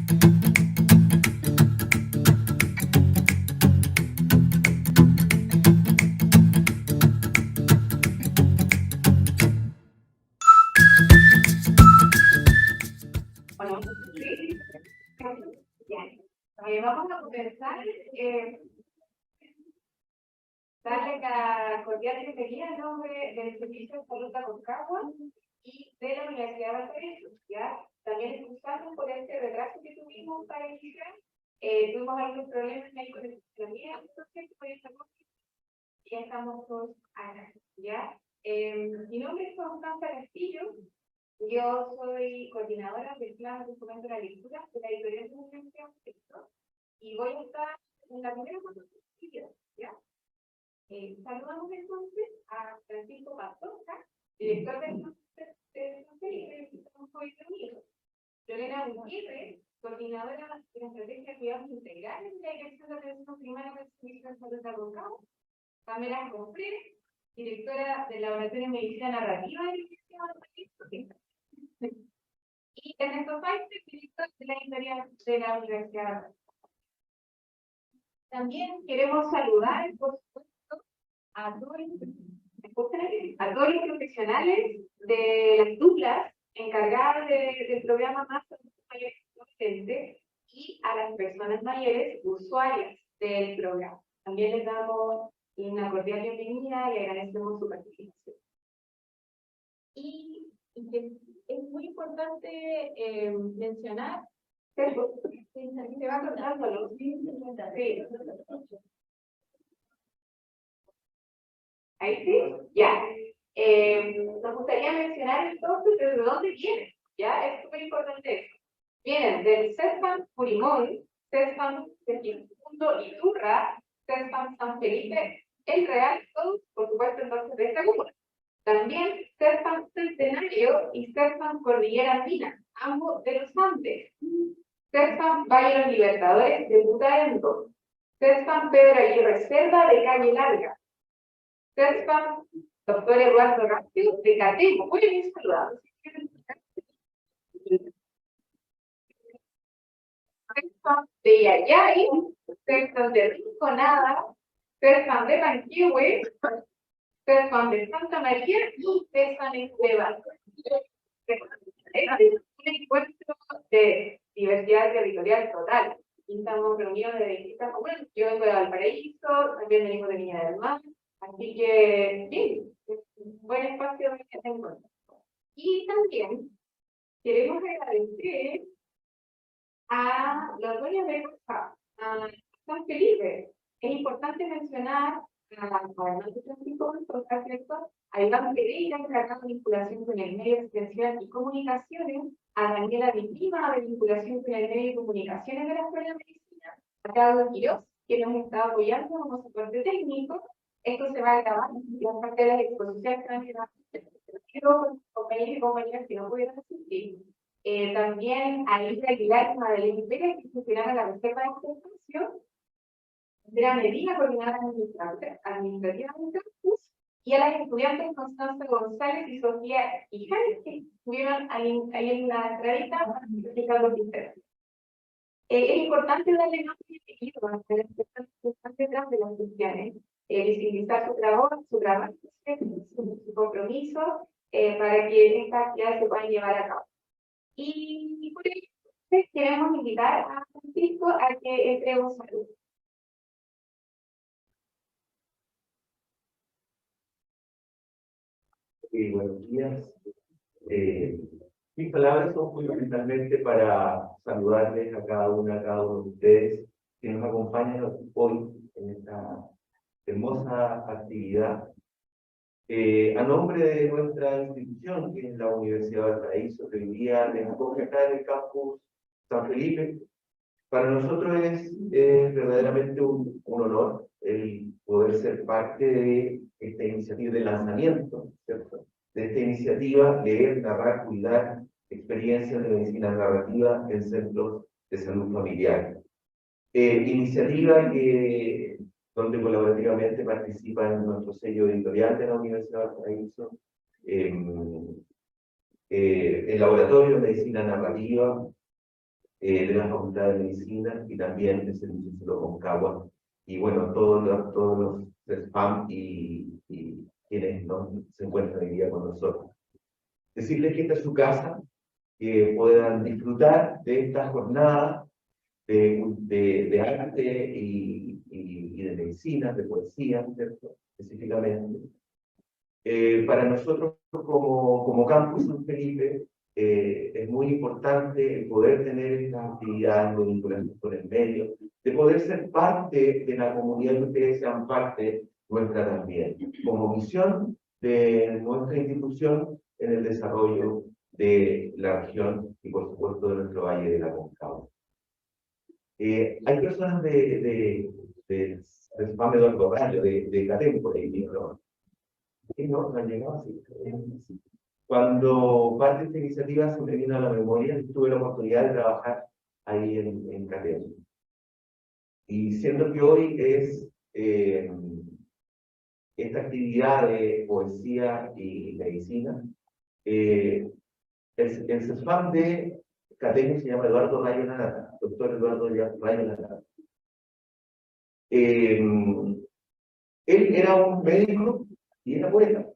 Bueno, sí. Ya. Vamos a comenzar. Darle la cordial bienvenida en nombre del Servicio de Salud de Aconcagua y de la Universidad de Valparaíso. ¿Ya? También excusamos por este retraso que tuvimos para iniciar. Tuvimos algunos problemas ahí con el funcionamiento, y ya estamos todos acá. ¿Ya? Mi nombre es Constanza Castillo. Yo soy coordinadora del plan de fomento de la lectura de la editorial de la Universidad de Texto y voy a estar en la primera consultoría, ¿ya? Saludamos entonces a Francisco Pastorca, director del Felipe, que estamos hoy reunidos. Lorena Gutiérrez, coordinadora de la estrategia de cuidados integrales de la Dirección de Atención Primaria del Servicio de Salud de Aconcagua. Pamela Confrés, directora del Laboratorio de Medicina Narrativa de la Universidad de Texto. Y Ernesto Paiste, director de la editorial de la Universidad. También queremos saludar, por supuesto, a todos los profesionales de las duplas encargadas del programa Más Mayores Docentes y a las personas mayores usuarias del programa. También les damos una cordial bienvenida y agradecemos su participación. Y es muy importante mencionar que se va cortándolo. Sí. Ahí sí, ya. Nos gustaría mencionar entonces desde dónde vienen, ¿ya? Es súper importante eso. Vienen del CESFAM Purimón, CESFAM Segismundo Iturra, CESFAM San Felipe, El Real, todos, por supuesto, entonces de esta comuna. También CESFAM Centenario y CESFAM Cordillera Andina, ambos de los Andes. CESFAM Valle de los Libertadores de Putaendo. CESFAM Pedro Aguirre Cerda de Calle Larga. CESFAM Doctor Eduardo Rápido de Catemo. Muy bien saludado. CESFAM de Yayay, CESFAM de Rinconada, CESFAM de Panquihue, CESFAM de Santa María y CESFAM de Cuevas. Es un encuentro de diversidad territorial total. Aquí estamos reunidos de distintas comunas. Yo vengo de Valparaíso, también venimos de Viña del Mar. Así que, sí, es un buen espacio de encuentro. Y también queremos agradecer a los dueños de casa, a San Felipe. Es importante mencionar a Francisco Pastorca, ¿cierto? A Iván Pereira, encargado de vinculación con el medio de extensión y comunicaciones, a Daniela Vitima, de vinculación con el medio de comunicaciones de la Escuela de Medicina, a Claudio Quiroz, que nos está apoyando como soporte técnico. Esto se va a grabar en parte de las exposiciones también, con compañeros y compañeras que no pudieron asistir. También a Lisa Aguilar y Madeleine Pérez, que gestionaron la reserva de este espacio. Andrea Medina, coordinadora administrativa del campus, y a las estudiantes Constanza González y Sofía Ijares, que estuvieron ahí en la entradita explicando los diferentes. Es importante darle más sentido a las personas que están detrás de las cuestiones, visibilizar su trabajo, su compromiso, para que estas actividades se puedan llevar a cabo. Y por ello queremos invitar a Francisco a que entregue un saludo. Buenos días. Mis palabras son fundamentalmente para saludarles a cada uno de ustedes que nos acompañan hoy en esta hermosa actividad. A nombre de nuestra institución, que es la Universidad de Valparaíso, que hoy día les acoge acá en el campus San Felipe, para nosotros es verdaderamente un honor el poder ser parte de esta iniciativa de lanzamiento, ¿cierto? De esta iniciativa, leer, narrar, cuidar, experiencias de medicina narrativa en centros de salud familiar. Iniciativa donde colaborativamente participan nuestro sello editorial de la Universidad de Valparaíso, el Laboratorio de Medicina Narrativa, de la Facultad de Medicina y también del Servicio de Salud Concagua. Y bueno, todos los spam y quienes no se encuentran hoy día con nosotros. Decirles que esta es su casa, que puedan disfrutar de esta jornada de arte y de medicina, de poesía, ¿cierto? Específicamente. Para nosotros como Campus San Felipe es muy importante el poder tener estas actividades de vinculación con el medio, de poder ser parte de la comunidad y que ustedes sean parte nuestra también, como misión de nuestra institución en el desarrollo de la región y por supuesto de nuestro Valle de la Concagua. Hay personas de Spam Eduardo Rayo, de Catén, por ahí, ¿no? Sí, no, no han llegado así. Cuando parte de esta iniciativa se me vino a la memoria, tuve la oportunidad de trabajar ahí en Catén. Y siendo que hoy es esta actividad de poesía y medicina, el CESFAM de Catén se llama Eduardo Rayo Lanata, doctor Eduardo Rayo Lanata. Él era un médico y era poeta.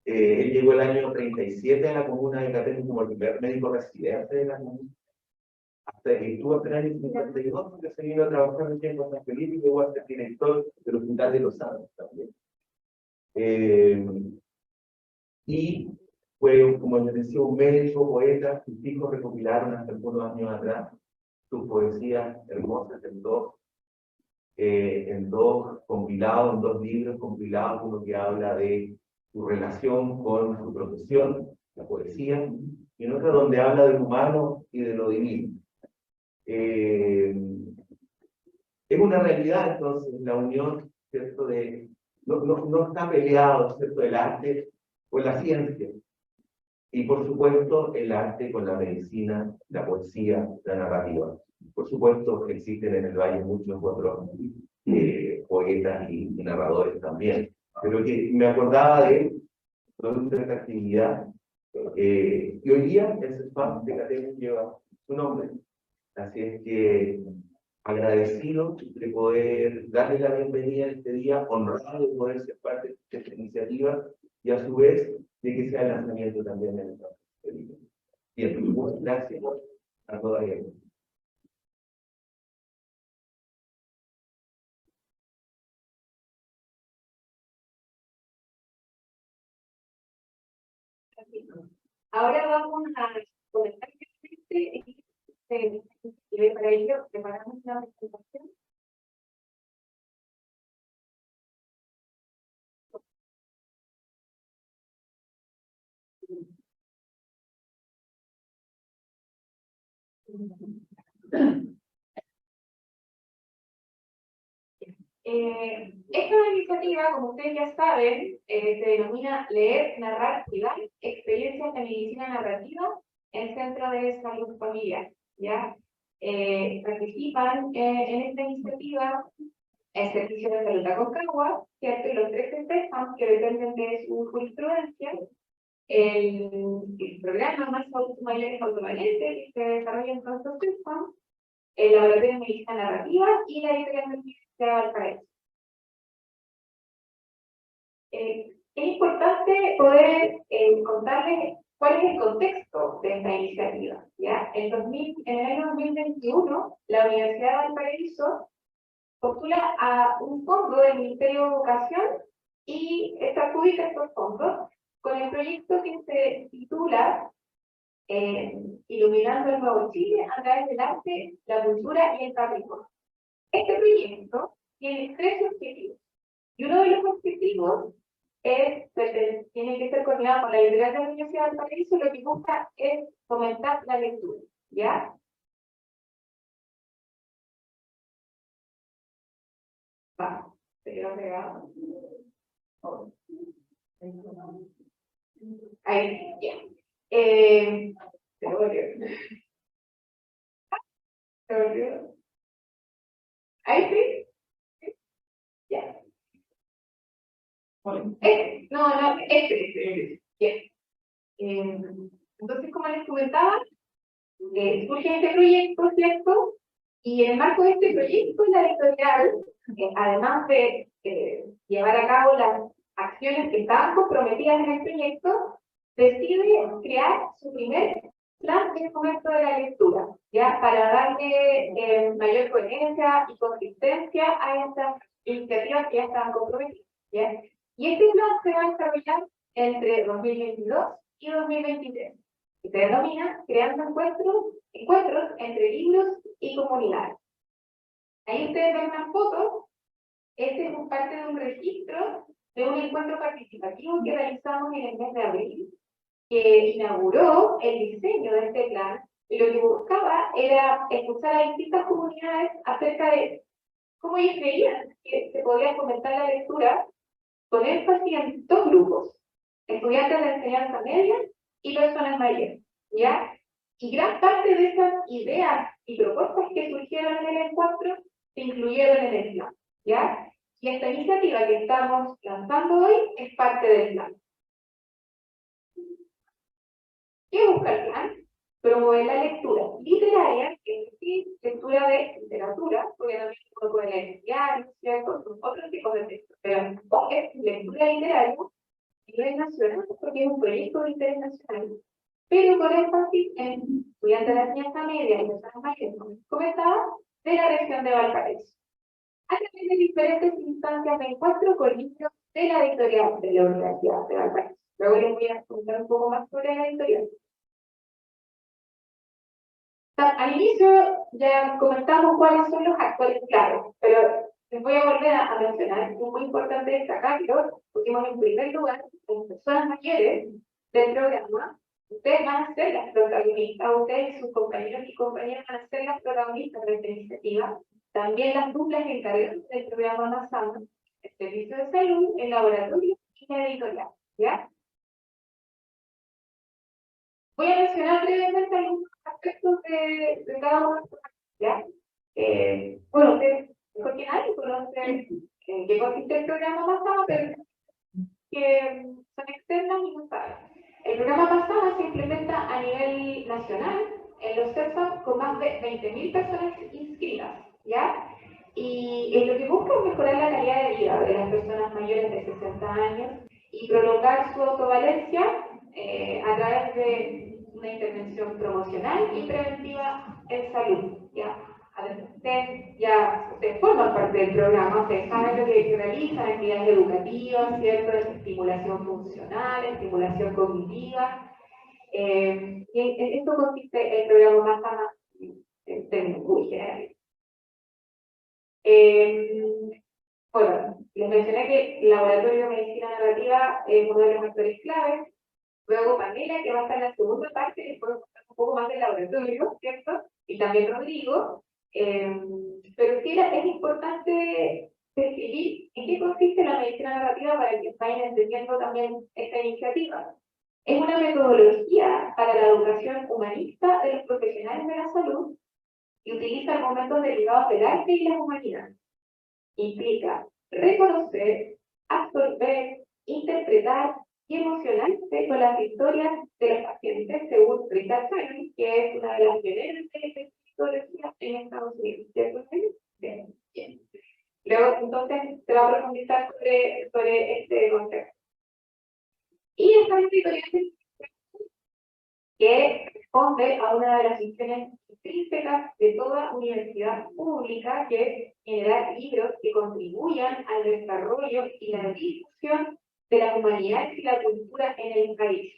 Él llegó el año 37 a la comuna de Catén como el primer médico residente de la comuna. Hasta que estuvo hasta el año 52, porque se vino a trabajar en tiempo en San Felipe y llegó a ser director del Hospital de los Santos también. Y fue, como les decía, un médico, poeta. Sus hijos recopilaron hasta algunos años atrás sus poesías hermosas en dos compilados, en dos libros compilados, uno que habla de su relación con su profesión, la poesía, y en otro donde habla del humano y de lo divino. Es una realidad, entonces, la unión, ¿cierto? No está peleado, ¿cierto? El arte con la ciencia. Y, por supuesto, el arte con la medicina, la poesía, la narrativa. Por supuesto, existen en el Valle muchos otros poetas y narradores también. Pero que me acordaba de él, producto de esta actividad, y hoy día el CESFAM de Catén lleva su nombre. Así es que agradecido de poder darle la bienvenida este día, honrado de poder ser parte de esta iniciativa y a su vez de que sea el lanzamiento también de nuestra película. Bien, muchas gracias a todas y a todos. Ahora vamos a comenzar y para ello preparamos una presentación. Esta iniciativa, como ustedes ya saben, se denomina Leer, Narrar, Cuidar, Experiencias de Medicina Narrativa en Centro de Salud Familiar. ¿Ya? Participan en esta iniciativa el Servicio de Salud Aconcagua, ¿cierto? Y los 13 CESFAM que dependen de su jurisprudencia, el programa más mayores autovalente que se desarrolla en todos los CESFAM, el Laboratorio de Medicina Narrativa y la Editorial de Universidad de Valparaíso. Es importante poder contarles cuál es el contexto de esta iniciativa. ¿Ya? En el año 2021, la Universidad de Valparaíso postula a un fondo del Ministerio de Educación y se adjudica estos fondos con el proyecto que se titula Iluminando el Nuevo Chile a través del arte, la cultura y el patrimonio. Este proyecto tiene 3 objetivos. Y uno de los objetivos tiene que ser coordinado con la Editorial de la Universidad de Valparaíso, lo que busca es fomentar la lectura. ¿Ya? Va, se quedó pegado. Ahí, ya. Se volvió. Se volvió. Ahí sí. Ya. No, este. Ya. Entonces, como les comentaba, surge este proyecto, ¿cierto? Y en el marco de este proyecto, la editorial, además de llevar a cabo las acciones que estaban comprometidas en el proyecto, decide crear su primer plan de fomento de la lectura, ¿ya? Para darle mayor coherencia y consistencia a estas iniciativas que ya estaban comprometidas, ¿ya? Y este plan se va a desarrollar entre 2022 y 2023, que se denomina Creando encuentros entre libros y comunidades. Ahí ustedes ven una foto. Este es parte de un registro de un encuentro participativo que realizamos en el mes de abril, que inauguró el diseño de este plan, y lo que buscaba era escuchar a distintas comunidades acerca de cómo ellos creían que se podía fomentar la lectura, con énfasis en dos grupos: estudiantes de enseñanza media y personas mayores, ¿ya? Y gran parte de esas ideas y propuestas que surgieron en el encuentro se incluyeron en el plan, ¿ya? Y esta iniciativa que estamos lanzando hoy es parte del plan. ¿Qué busca el plan? Promover la lectura literaria, que es decir, lectura de literatura, porque también uno puede leer diarios, ¿cierto? Son otros tipos de textos, pero es lectura literaria a nivel nacional, porque es un proyecto de interés nacional, pero con énfasis en estudiantes de la enseñanza media y personas mayores, como comentaba, de la región de Valparaíso, a través de diferentes instancias de encuentro con libros de la editorial de la Universidad de Valparaíso. Luego les voy a contar un poco más sobre la editorial. Al inicio ya comentamos cuáles son los actuales planes, pero les voy a volver a mencionar, es muy importante destacarlo, pusimos en primer lugar las personas mayores del programa. Ustedes van a ser las protagonistas, ustedes y sus compañeros y compañeras van a ser las protagonistas de esta iniciativa. También las duplas encargadas del programa Masama, el servicio de salud, el laboratorio y la editorial, ¿ya? Voy a mencionar brevemente algunos aspectos de cada uno, ¿ya? Bueno, ustedes, mejor que nadie, conocen en qué consiste el programa Masama, pero que son externas y no saben. El programa Masama se implementa a nivel nacional en los CESA con más de 20.000 personas inscritas, ¿ya? Y lo que busca es mejorar la calidad de vida de las personas mayores de 60 años y prolongar su autovalencia a través de una intervención promocional y preventiva en salud, ¿ya? Ustedes forman parte del programa, ustedes saben lo que realizan, actividades educativas, ¿cierto? Estimulación funcional, estimulación cognitiva. Y en esto consiste el programa Masama en términos muy generales. Bueno, les mencioné que el Laboratorio de Medicina Narrativa es uno de los actores claves. Luego Pamela, que va a estar en la segunda parte, después un poco más del laboratorio, ¿cierto? Y también Rodrigo. Pero sí es importante describir en qué consiste la medicina narrativa para que vayan entendiendo también esta iniciativa. Es una metodología para la educación humanista de los profesionales de la salud y utiliza argumentos derivados del arte y las humanidades. Implica reconocer, absorber, interpretar y emocionarse con las historias de los pacientes, según Rita Chang, que es una de las pioneras de la psicología en Estados Unidos. ¿Cierto? Bien. Bien. Luego, entonces, se va a profundizar sobre este concepto. Y esta editorial que responde a una de las misiones intrínsecas de toda universidad pública, que es generar libros que contribuyan al desarrollo y la difusión de las humanidades y la cultura en el país.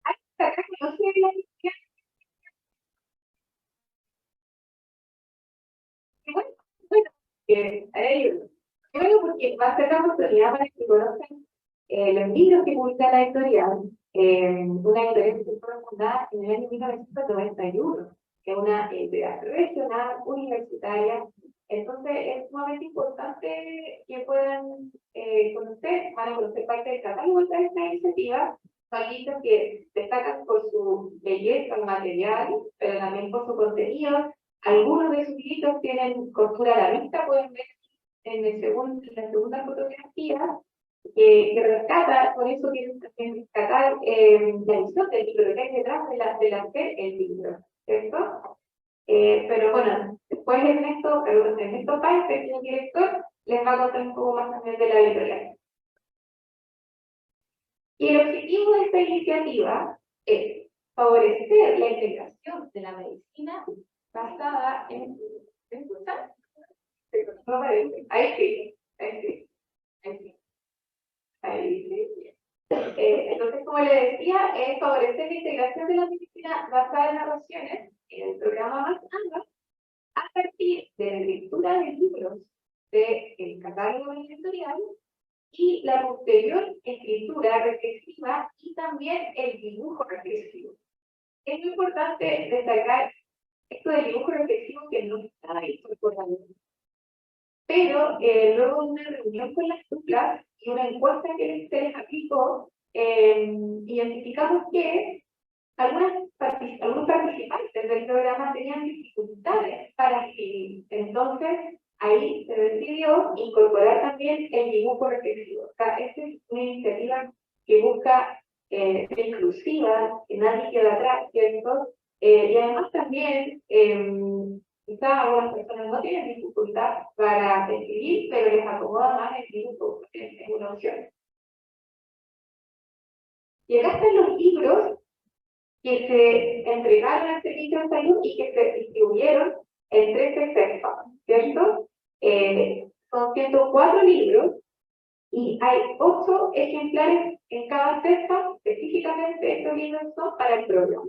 Hay que destacar que no se ve la misión. Bueno, porque va a ser la oportunidad para que conozcan los libros que publica la editorial. Una editorial que fue fundada en el año 1991, que es una editorial regional, universitaria. Entonces es sumamente importante que puedan conocer, van a conocer parte del catálogo de esta iniciativa. Son libros que destacan por su belleza material, pero también por su contenido. Algunos de sus libros tienen costura a la vista, pueden ver en la segunda fotografía, que rescata, por eso quiero también rescatar la visión del libro, lo que hay detrás de la fe, el libro, ¿cierto? Pero bueno, después Ernesto Páez, que es el director, les va a contar un poco más también de la editorial. Y el objetivo de esta iniciativa es favorecer la integración de la medicina basada en... ¿Me escuchan? No parece. Ahí sí, ahí sí, ahí sí. Ahí sí. Entonces, como le decía, es favorecer la integración de la medicina basada en narraciones en el programa Más Anda a partir de la lectura de libros del catálogo editorial y la posterior escritura reflexiva y también el dibujo reflexivo. Es muy importante destacar esto del dibujo reflexivo que no está ahí por la luz. Pero luego de una reunión con las duplas y una encuesta que se les aplicó, identificamos que algunos participantes del programa tenían dificultades para escribir. Entonces, ahí se decidió incorporar también el dibujo reflexivo. O sea, esta es una iniciativa que busca ser inclusiva, que nadie quede atrás, ¿cierto? Y además también, quizás algunas personas no tienen dificultad para escribir, pero les acomoda más el dibujo, es una opción. Y acá están los libros que se entregaron al servicio de salud y que se distribuyeron en 13 CEPAS, ¿cierto? Son 104 libros y hay 8 ejemplares en cada CEPA. Específicamente estos libros son para el programa.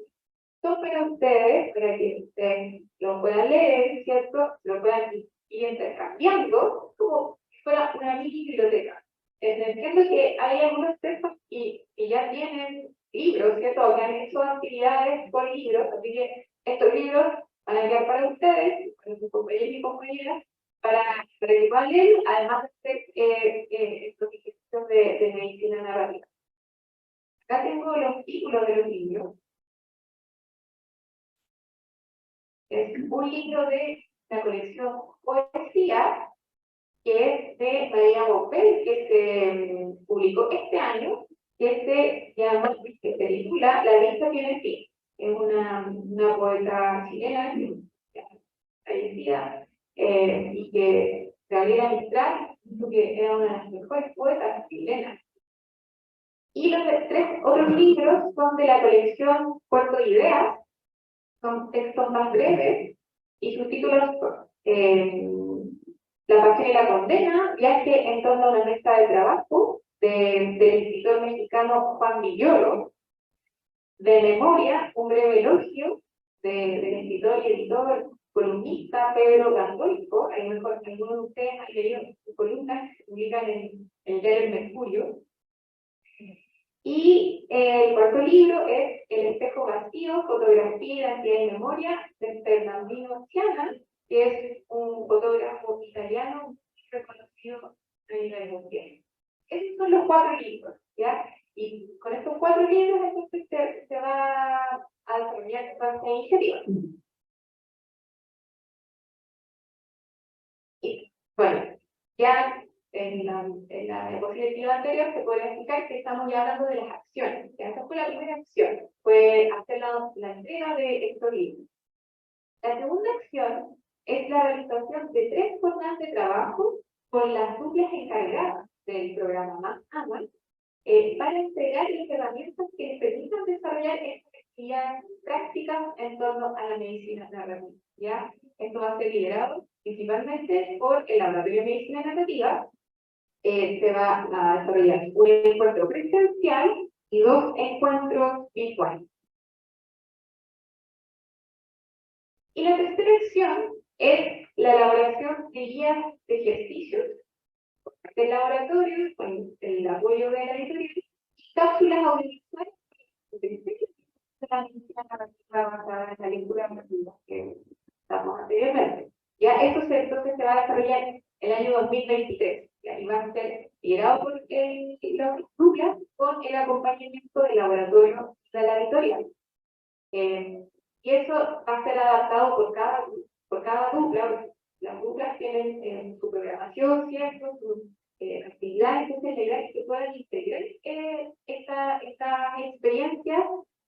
Son para ustedes, para que ustedes lo puedan leer, ¿cierto? Lo puedan ir intercambiando, como si fuera una mini biblioteca. Entiendo que hay algunos textos y ya tienen libros, ¿cierto? Que han hecho actividades con libros, así que estos libros van a quedar para ustedes, para sus compañeros y compañeras, para que puedan leer, además de hacer estos ejercicios de medicina narrativa. Acá tengo los títulos de los libros. Es un libro de la colección Poesía, que es de María Bopel, que se publicó este año, que se titula La vista tiene fin. Es una poeta chilena, fallecida, y que Gabriela Mistral dijo que era una de las mejores poetas chilenas. Y los 3 otros libros son de la colección Puerto de Ideas, son textos más breves, y sus títulos son La pasión y la condena, viaje en torno a una mesa de trabajo, del escritor mexicano Juan Villoro, de memoria, un breve elogio, del escritor y editor columnista Pedro Gandolfo. A lo mejor algunos de ustedes han leído sus columnas que se publican en el diario El Mercurio. Y el cuarto libro es El espejo vacío, fotografía, identidad y memoria, de Fernandino Chiana, que es un fotógrafo italiano muy reconocido a nivel mundial. Esos son los 4 libros, ¿ya? Y con estos 4 libros entonces se va a desarrollar esta iniciativa. Y bueno, ya en la diapositiva anterior se puede explicar que estamos ya hablando de las acciones. Ya esta fue la primera acción, fue hacer la entrega de estos libros. La segunda acción es la realización de 3 jornadas de trabajo con las duplas encargadas del programa Más Anual para entregar las herramientas que les permitan desarrollar estas actividades prácticas en torno a la medicina narrativa. ¿Ya? Esto va a ser liderado principalmente por el Laboratorio de Medicina Narrativa. Se va a desarrollar un encuentro presencial y 2 encuentros virtuales. Y la tercera acción es la elaboración de guías de ejercicios del laboratorio con el apoyo de la editorial y cápsulas audiovisuales de la medicina narrativa basada en la lectura narrativa que estamos anteriormente. Ya esto entonces se va a desarrollar el año 2023 y va a ser liderado por las duplas con el acompañamiento del laboratorio de la editorial. Y eso va a ser adaptado por cada dupla. Las duplas tienen su programación, ¿cierto? actividades. Entonces la idea es que puedan integrar estas experiencias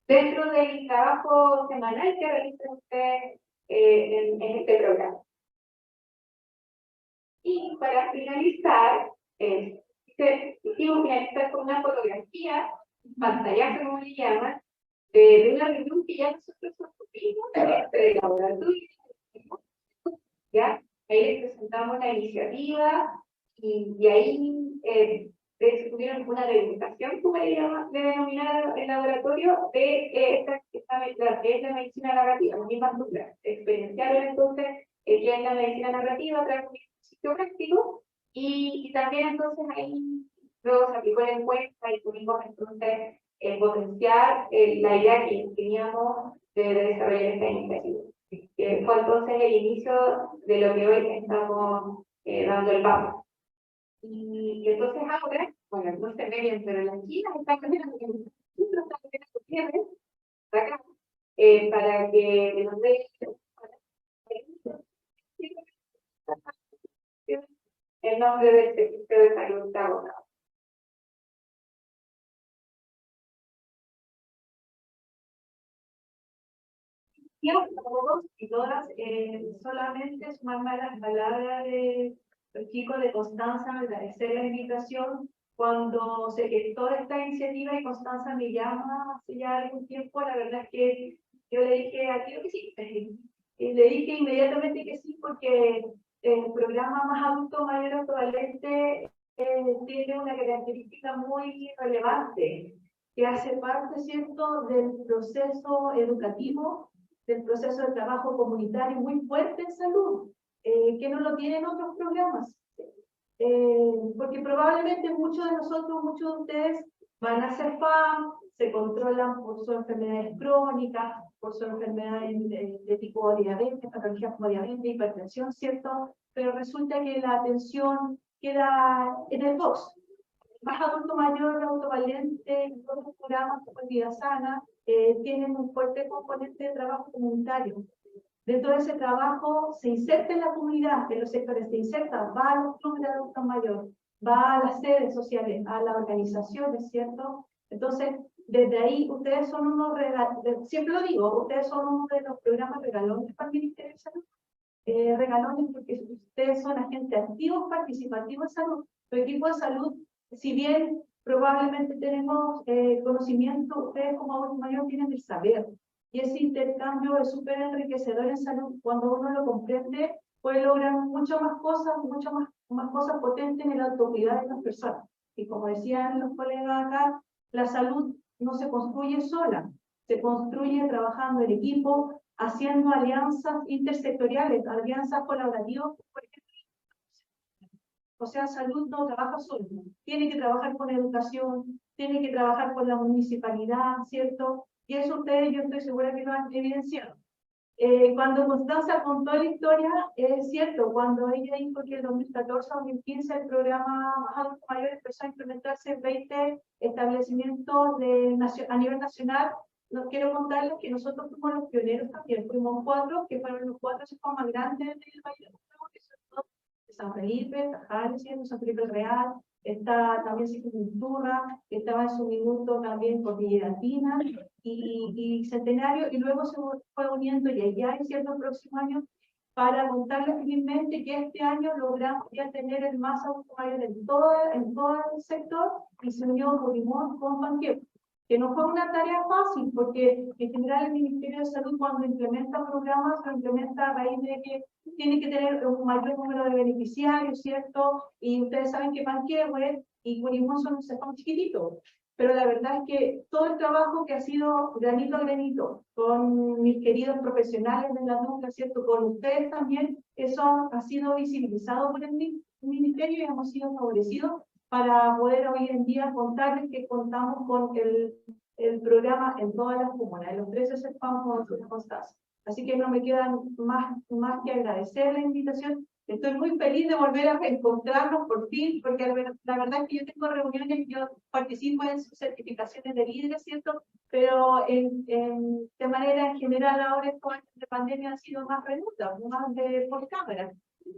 dentro del trabajo semanal que realizan ustedes en este programa. Y para finalizar, quisimos finalizar con una fotografía, pantallazo como le llaman, de una reunión que ya nosotros tuvimos de laboratorio. ¿Ya? Ahí les presentamos la iniciativa y ahí de hecho tuvieron una degustación, como le denominar el laboratorio, de esta que es la medicina narrativa, las mismas dudas. Experienciaron entonces qué es la medicina narrativa a través de un ejercicio práctico y también entonces ahí luego se aplicó la encuesta y tuvimos entonces potenciar la idea que teníamos de desarrollar esta iniciativa. Fue entonces el inicio de lo que hoy estamos dando el paso. Y entonces ahora, bueno, no se ve bien, pero las chinas están cambiando acá, para que nos dé el nombre del servicio de salud de abogado. Todos y todas, solamente sumarme a las palabras de los chicos de Constanza, agradecer la invitación. Cuando se gestó esta iniciativa y Constanza me llama hace ya algún tiempo, la verdad es que yo le dije a tío que sí. Y le dije inmediatamente que sí, porque el programa Más Adulto Mayor Autovalente tiene una característica muy relevante, que hace parte, ¿cierto?, del proceso educativo, del proceso de trabajo comunitario muy fuerte en salud, que no lo tienen otros programas. Porque probablemente muchos de nosotros, muchos de ustedes van a hacer FAM, se controlan por sus enfermedades crónicas, por sus enfermedades de tipo diabetes, patologías como diabetes, hipertensión, ¿cierto? Pero resulta que la atención queda en el box. Más Adulto Mayor, Autovalente y otros programas como Vida Sana tienen un fuerte componente de trabajo comunitario. Dentro de ese trabajo se inserta en la comunidad, en los sectores, se inserta, va a los clubes de adultos mayores, va a las sedes sociales, a las organizaciones, ¿cierto? Entonces, desde ahí, ustedes son unos siempre lo digo, ustedes son uno de los programas regalones para el Ministerio de Salud. Regalones porque ustedes son agentes activos, participativos en salud. El equipo de salud, si bien probablemente tenemos conocimiento, ustedes como adultos mayores tienen el saber. Y ese intercambio es súper enriquecedor en salud. Cuando uno lo comprende, puede lograr muchas más cosas potentes en el autocuidado de las personas. Y como decían los colegas acá, la salud no se construye sola, se construye trabajando en equipo, haciendo alianzas intersectoriales, alianzas colaborativas, por ejemplo. O sea, salud no trabaja solo, tiene que trabajar con educación, tiene que trabajar con la municipalidad, ¿cierto? Y eso ustedes, yo estoy segura que lo han evidenciado. Cuando Constanza contó la historia, es cierto, cuando ella dijo que en 2014-2015 el programa Más Adulto Mayor empezó a implementarse en 20 establecimientos a nivel nacional, no quiero contarles que nosotros fuimos los pioneros también, fuimos 4, que fueron los 4 más grandes del país, que son de San Felipe, Tajal, San Felipe el Real, está también Cicultura, estaba en su minuto también Cordillera Latina y Centenario, y luego se fue uniendo y ya en ciertos próximos años para contarles finalmente que este año logramos ya tener el Más Adulto Mayor en todo el sector y se unió Corimón con Banquero, que no fue una tarea fácil porque en general el Ministerio de Salud cuando implementa programas lo implementa a raíz de que tiene que tener un mayor número de beneficiarios, ¿cierto? Y ustedes saben que Manquehue y Corimón son un sector chiquitito, pero la verdad es que todo el trabajo que ha sido granito a granito, con mis queridos profesionales de la NUCA, ¿cierto? Con ustedes también, eso ha sido visibilizado por el Ministerio y hemos sido favorecidos para poder hoy en día contarles que contamos con el programa en todas las comunas, en los 13 sectores con Constanza. Así que no me quedan más que agradecer la invitación. Estoy muy feliz de volver a encontrarnos por fin, porque la verdad es que yo tengo reuniones, yo participo en sus certificaciones de líderes, ¿cierto? Pero de manera en general ahora estos años de pandemia han sido más remotas, más por cámara.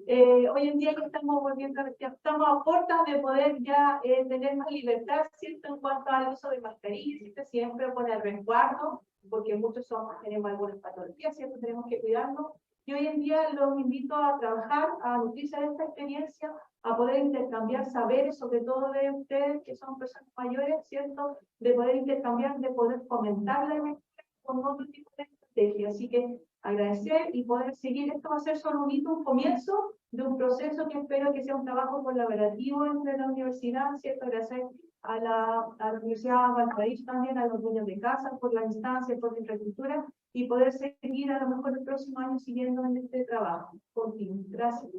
Hoy en día que estamos volviendo, ya estamos a puertas de poder ya tener más libertad, ¿cierto? En cuanto al uso de mascarillas, siempre por el resguardo, porque muchos tenemos algunas patologías, ¿cierto? Tenemos que cuidarnos. Y hoy en día los invito a trabajar, a nutrirse de esta experiencia, a poder intercambiar saberes, sobre todo de ustedes que son personas mayores, ¿cierto? De poder intercambiar, de poder fomentar la lectura con otro tipo de estrategia. Así que agradecer y poder seguir. Esto va a ser solo un comienzo de un proceso que espero que sea un trabajo colaborativo entre la universidad, ¿cierto? Agradecer a la Universidad Valparaíso también, a los dueños de casa, por la instancia, por la infraestructura, y poder seguir a lo mejor el próximo año siguiendo en este trabajo continuo. Gracias.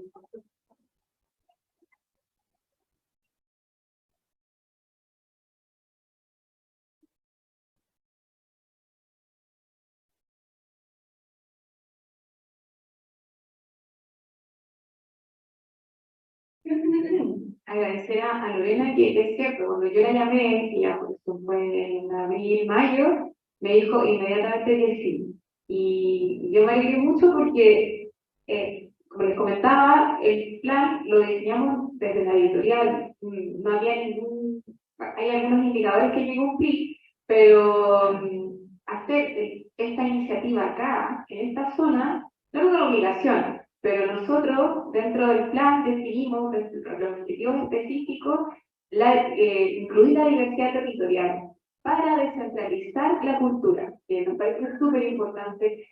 Agradecer a Lorena, que es cierto, cuando yo la llamé, y ya por eso fue en abril, mayo, me dijo inmediatamente que sí. Y yo me alegré mucho porque, como les comentaba, el plan lo diseñamos desde la editorial. No había hay algunos indicadores que yo cumplí, pero hacer esta iniciativa acá, en esta zona, no es una obligación. Pero nosotros, dentro del plan, definimos los objetivos específicos, incluir la diversidad territorial para descentralizar la cultura, que nos parece súper importante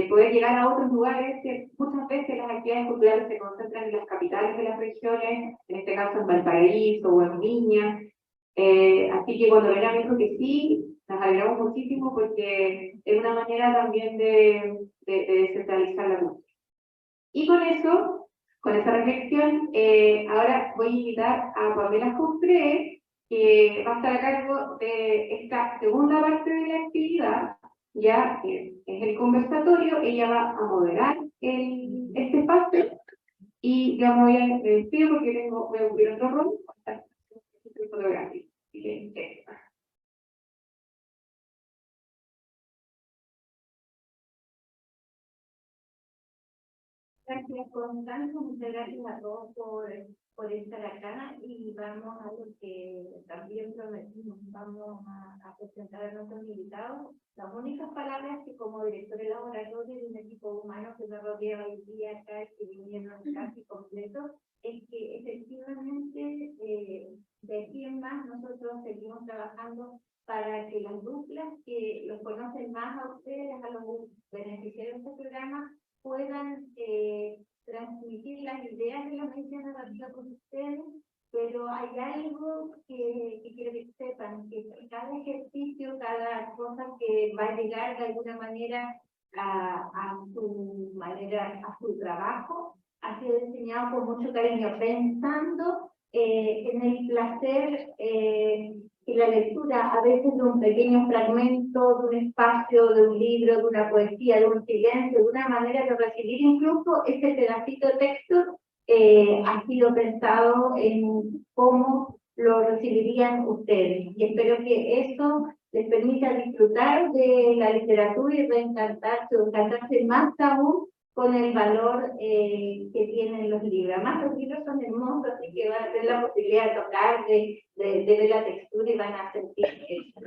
poder llegar a otros lugares que muchas veces las actividades culturales se concentran en las capitales de las regiones, en este caso en Valparaíso o en Viña. Así que cuando Lorena me dijo que sí, nos alegramos muchísimo porque es una manera también de descentralizar la cultura. Y con eso, con esa reflexión, ahora voy a invitar a Pamela Jufré, que va a estar a cargo de esta segunda parte de la actividad, ya es el conversatorio. Ella va a moderar este espacio, y yo me voy a despedir porque voy a cumplir otro rol, fotográfico. Así que, Gracias, Constanza. Muchas gracias a todos por estar acá, y vamos a lo que también prometimos. Vamos a presentar a nuestros invitados. Las únicas palabras que, como director de laboratorio de un equipo humano que me rodea hoy día acá, que vinieron casi completos, es que efectivamente de aquí en más nosotros seguimos trabajando para que las duplas que los conocen más a ustedes, a los beneficiarios de este programa, puedan transmitir las ideas de la medicina narrativa con ustedes, pero hay algo que quiero que sepan, que cada ejercicio, cada cosa que va a llegar de alguna manera a su trabajo, ha sido diseñado con mucho cariño, pensando en el placer y la lectura, a veces de un pequeño fragmento, de un espacio, de un libro, de una poesía, de un silencio, de una manera de recibir incluso ese pedacito de texto, ha sido pensado en cómo lo recibirían ustedes. Y espero que eso les permita disfrutar de la literatura y reencantarse o encantarse más aún con el valor que tienen los libros. Además, los libros son hermosos, así que van a tener la posibilidad de tocar, de ver la textura, y van a sentir eso.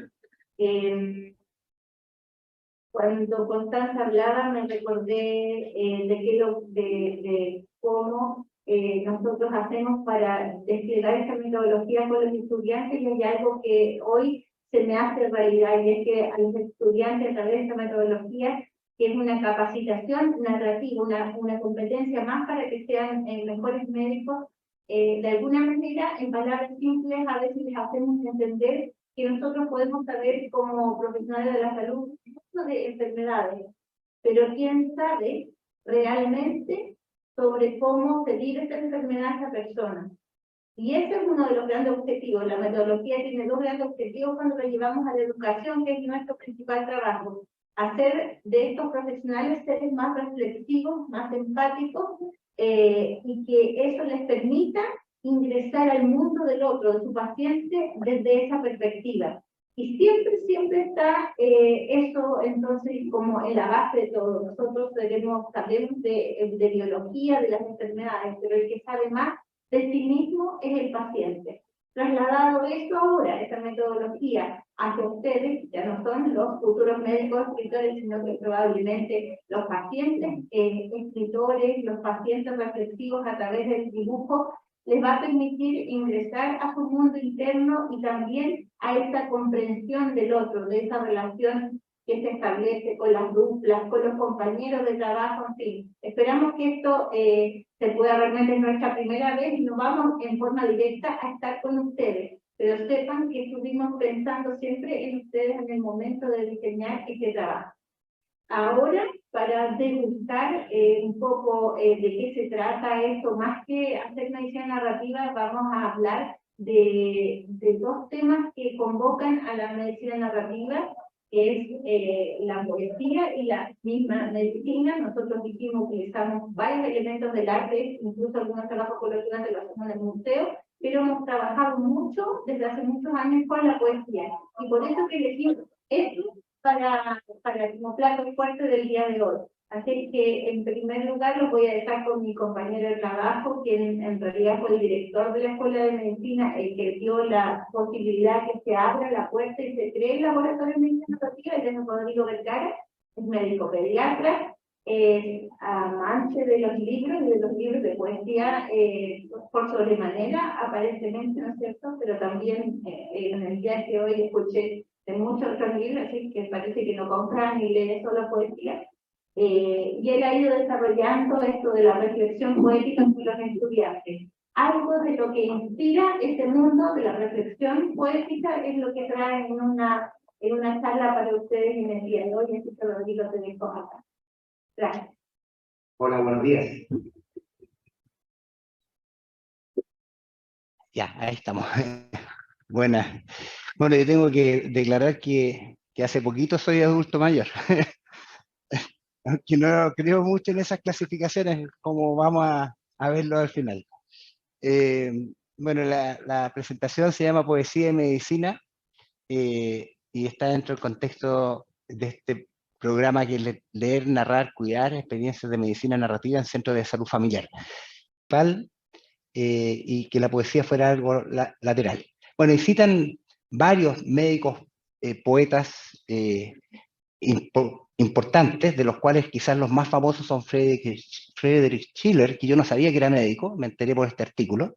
Cuando Constanza hablaba, me recordé de cómo nosotros hacemos para desplegar esta metodología con los estudiantes, y hay algo que hoy se me hace realidad, y es que a los estudiantes, a través de esta metodología, que es una capacitación narrativa, una competencia más para que sean mejores médicos, de alguna manera, en palabras simples, a veces les hacemos entender que nosotros podemos saber como profesionales de la salud mucho de enfermedades, pero quién sabe realmente sobre cómo se vive esta enfermedad a esa persona. Y ese es uno de los grandes objetivos. La metodología tiene dos grandes objetivos cuando lo llevamos a la educación, que es nuestro principal trabajo: hacer de estos profesionales seres más reflexivos, más empáticos, y que eso les permita ingresar al mundo del otro, de su paciente, desde esa perspectiva. Y siempre, siempre está eso, entonces, como en la base de todo. Nosotros sabemos de biología, de las enfermedades, pero el que sabe más de sí mismo es el paciente. Trasladado eso ahora, esa metodología, hacia ustedes, ya no son los futuros médicos escritores, sino que probablemente los pacientes escritores, los pacientes reflexivos a través del dibujo, les va a permitir ingresar a su mundo interno y también a esa comprensión del otro, de esa relación que se establece con las duplas, con los compañeros de trabajo, en fin. Esperamos que esto se pueda realmente en nuestra primera vez y nos vamos en forma directa a estar con ustedes. Pero sepan que estuvimos pensando siempre en ustedes en el momento de diseñar este trabajo. Ahora, para degustar un poco de qué se trata esto, más que hacer medicina narrativa, vamos a hablar de dos temas que convocan a la medicina narrativa, que es la poesía y la misma medicina. Nosotros dijimos que utilizamos varios elementos del arte, incluso algunos trabajos coleccionales lo hacemos en el museo, pero hemos trabajado mucho, desde hace muchos años, con la poesía. Y por eso que elegimos esto para como plato fuerte del día de hoy. Así que, en primer lugar, los voy a dejar con mi compañero de trabajo, quien en realidad fue el director de la Escuela de Medicina, el que dio la posibilidad que se abra la puerta y se cree el laboratorio de medicina narrativa, él es Rodrigo Vergara, es médico pediatra, amante de los libros y de los libros de poesía por sobremanera, aparentemente, ¿no es cierto? Pero también en el día que hoy escuché de muchos otros libros, así que parece que no compran ni leen solo poesía. Y él ha ido desarrollando esto de la reflexión poética con los estudiantes. Algo de lo que inspira este mundo de la reflexión poética es lo que trae en una charla para ustedes en el día de hoy, así que Rodrigo te dejo acá. Gracias. Hola, buenos días. Ya, ahí estamos. Buenas. Bueno, yo tengo que declarar que hace poquito soy adulto mayor. Aunque no creo mucho en esas clasificaciones, como vamos a verlo al final. Bueno, la presentación se llama Poesía y Medicina y está dentro del contexto de este programa que es Leer, Narrar, Cuidar, Experiencias de Medicina Narrativa en Centros de Salud Familiar. Y que la poesía fuera algo lateral. Bueno, y citan varios médicos, poetas importantes, de los cuales quizás los más famosos son Friedrich Schiller, que yo no sabía que era médico, me enteré por este artículo.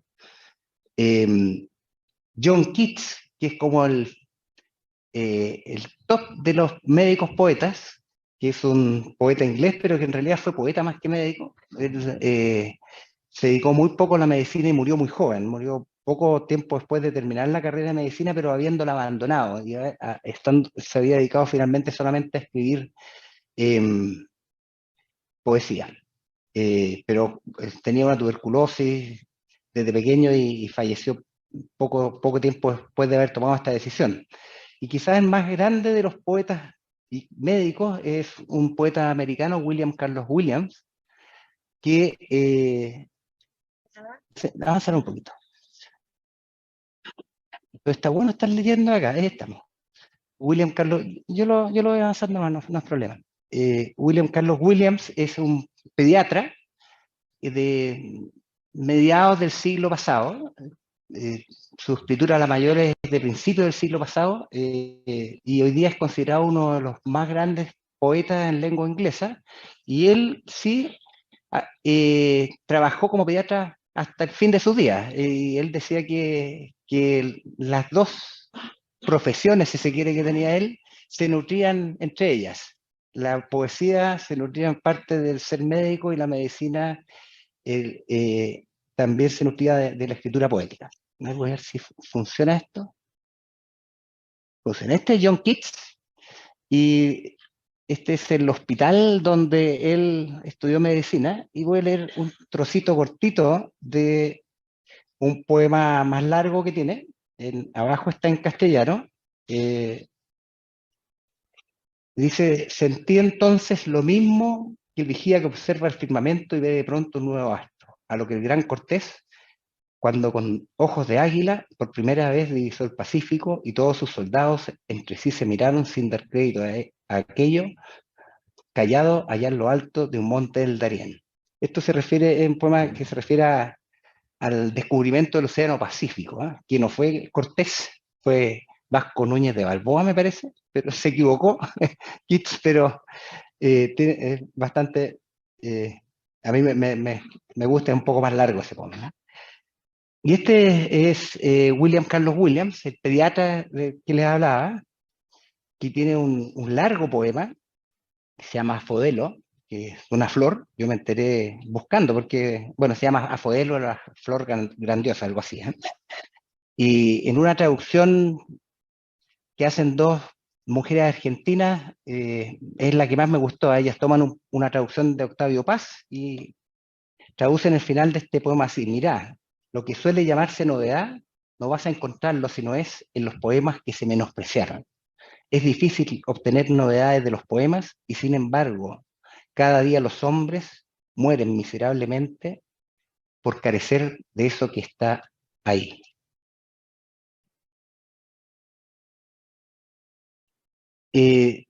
John Keats, que es como el top de los médicos poetas, que es un poeta inglés, pero que en realidad fue poeta más que médico. Él, se dedicó muy poco a la medicina y murió muy joven, murió poco tiempo después de terminar la carrera de medicina, pero habiéndola abandonado, y se había dedicado finalmente solamente a escribir poesía. Pero tenía una tuberculosis desde pequeño y falleció poco tiempo después de haber tomado esta decisión. Y quizás el más grande de los poetas y médicos es un poeta americano, William Carlos Williams, que avanzar un poquito. Pero está bueno estar leyendo acá, ahí estamos. William Carlos, yo lo voy avanzando, no es problema. William Carlos Williams es un pediatra de mediados del siglo pasado. Su escritura la mayor es de principios del siglo pasado y hoy día es considerado uno de los más grandes poetas en lengua inglesa. Y él sí trabajó como pediatra hasta el fin de sus días. Y él decía que las dos profesiones, si se quiere, que tenía él, se nutrían entre ellas. La poesía se nutría en parte del ser médico y la medicina también se nutría de la escritura poética. Voy a ver si funciona esto. Funciona. Este es John Keats y este es el hospital donde él estudió medicina, y voy a leer un trocito cortito de un poema más largo que tiene. Abajo está en castellano. Dice: sentí entonces lo mismo que el vigía que observa el firmamento y ve de pronto un nuevo astro, a lo que el gran Cortés cuando con ojos de águila por primera vez divisó el Pacífico y todos sus soldados entre sí se miraron sin dar crédito a aquello, callado allá en lo alto de un monte del Darién. Esto se refiere, es un poema que se refiere al descubrimiento del Océano Pacífico, ¿eh? Que no fue Cortés, fue Vasco Núñez de Balboa, me parece, pero se equivocó, pero es bastante, a mí me gusta, un poco más largo ese poema, ¿no? Y este es William Carlos Williams, el pediatra que les hablaba, que tiene un largo poema que se llama Afodelo, que es una flor. Yo me enteré buscando porque, bueno, se llama Afodelo, la flor grandiosa, algo así, ¿eh? Y en una traducción que hacen dos mujeres argentinas, es la que más me gustó. Ellas toman una traducción de Octavio Paz y traducen el final de este poema así: mirá, lo que suele llamarse novedad, no vas a encontrarlo sino es en los poemas que se menospreciaron. Es difícil obtener novedades de los poemas y sin embargo, cada día los hombres mueren miserablemente por carecer de eso que está ahí. Y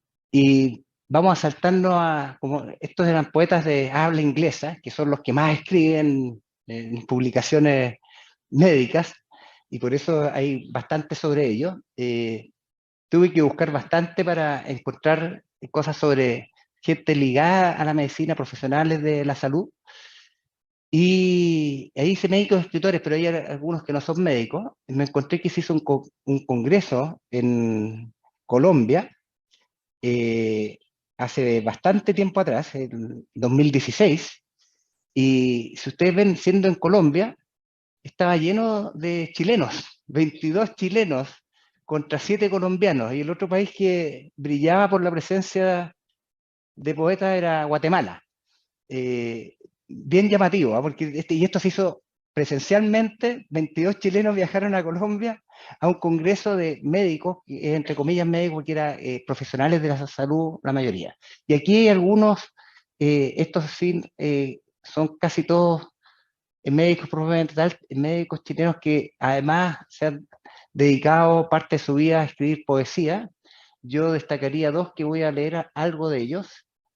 vamos a saltarnos como estos eran poetas de habla inglesa, que son los que más escriben en publicaciones médicas, y por eso hay bastante sobre ello. Tuve que buscar bastante para encontrar cosas sobre gente ligada a la medicina, profesionales de la salud, y ahí hice médicos y escritores, pero hay algunos que no son médicos. Me encontré que se hizo un congreso en Colombia, hace bastante tiempo atrás, en 2016, y si ustedes ven, siendo en Colombia, estaba lleno de chilenos, 22 chilenos contra 7 colombianos, y el otro país que brillaba por la presencia de poetas era Guatemala. Bien llamativo, ¿eh? Porque y esto se hizo presencialmente. 22 chilenos viajaron a Colombia a un congreso de médicos, entre comillas médicos, que eran profesionales de la salud, la mayoría. Y aquí hay algunos, estos sí, son casi todos médicos propiamente tal, médicos chilenos que además se han dedicado parte de su vida a escribir poesía. Yo destacaría dos que voy a leer algo de ellos.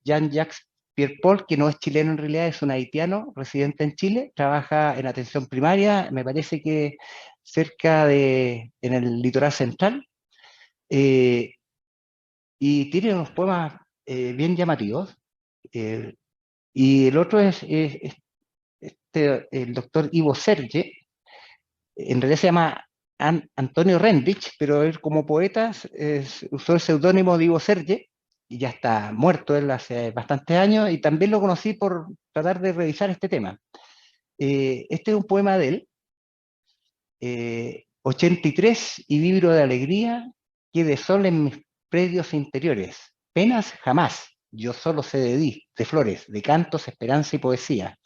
Jean-Jacques Pierre-Paul, que no es chileno en realidad, es un haitiano residente en Chile, trabaja en atención primaria, me parece que cerca en el litoral central, eh, y tiene unos poemas bien llamativos. Y el otro es el doctor Ivo Serge, en realidad se llama Antonio Rendich, pero él como poeta usó el seudónimo de Ivo Serge, y ya está muerto él hace bastantes años, y también lo conocí por tratar de revisar este tema. Este es un poema de él, 83 y vibro de alegría, que de sol en mis predios interiores, penas jamás, yo solo sé de flores, de cantos, esperanza y poesía.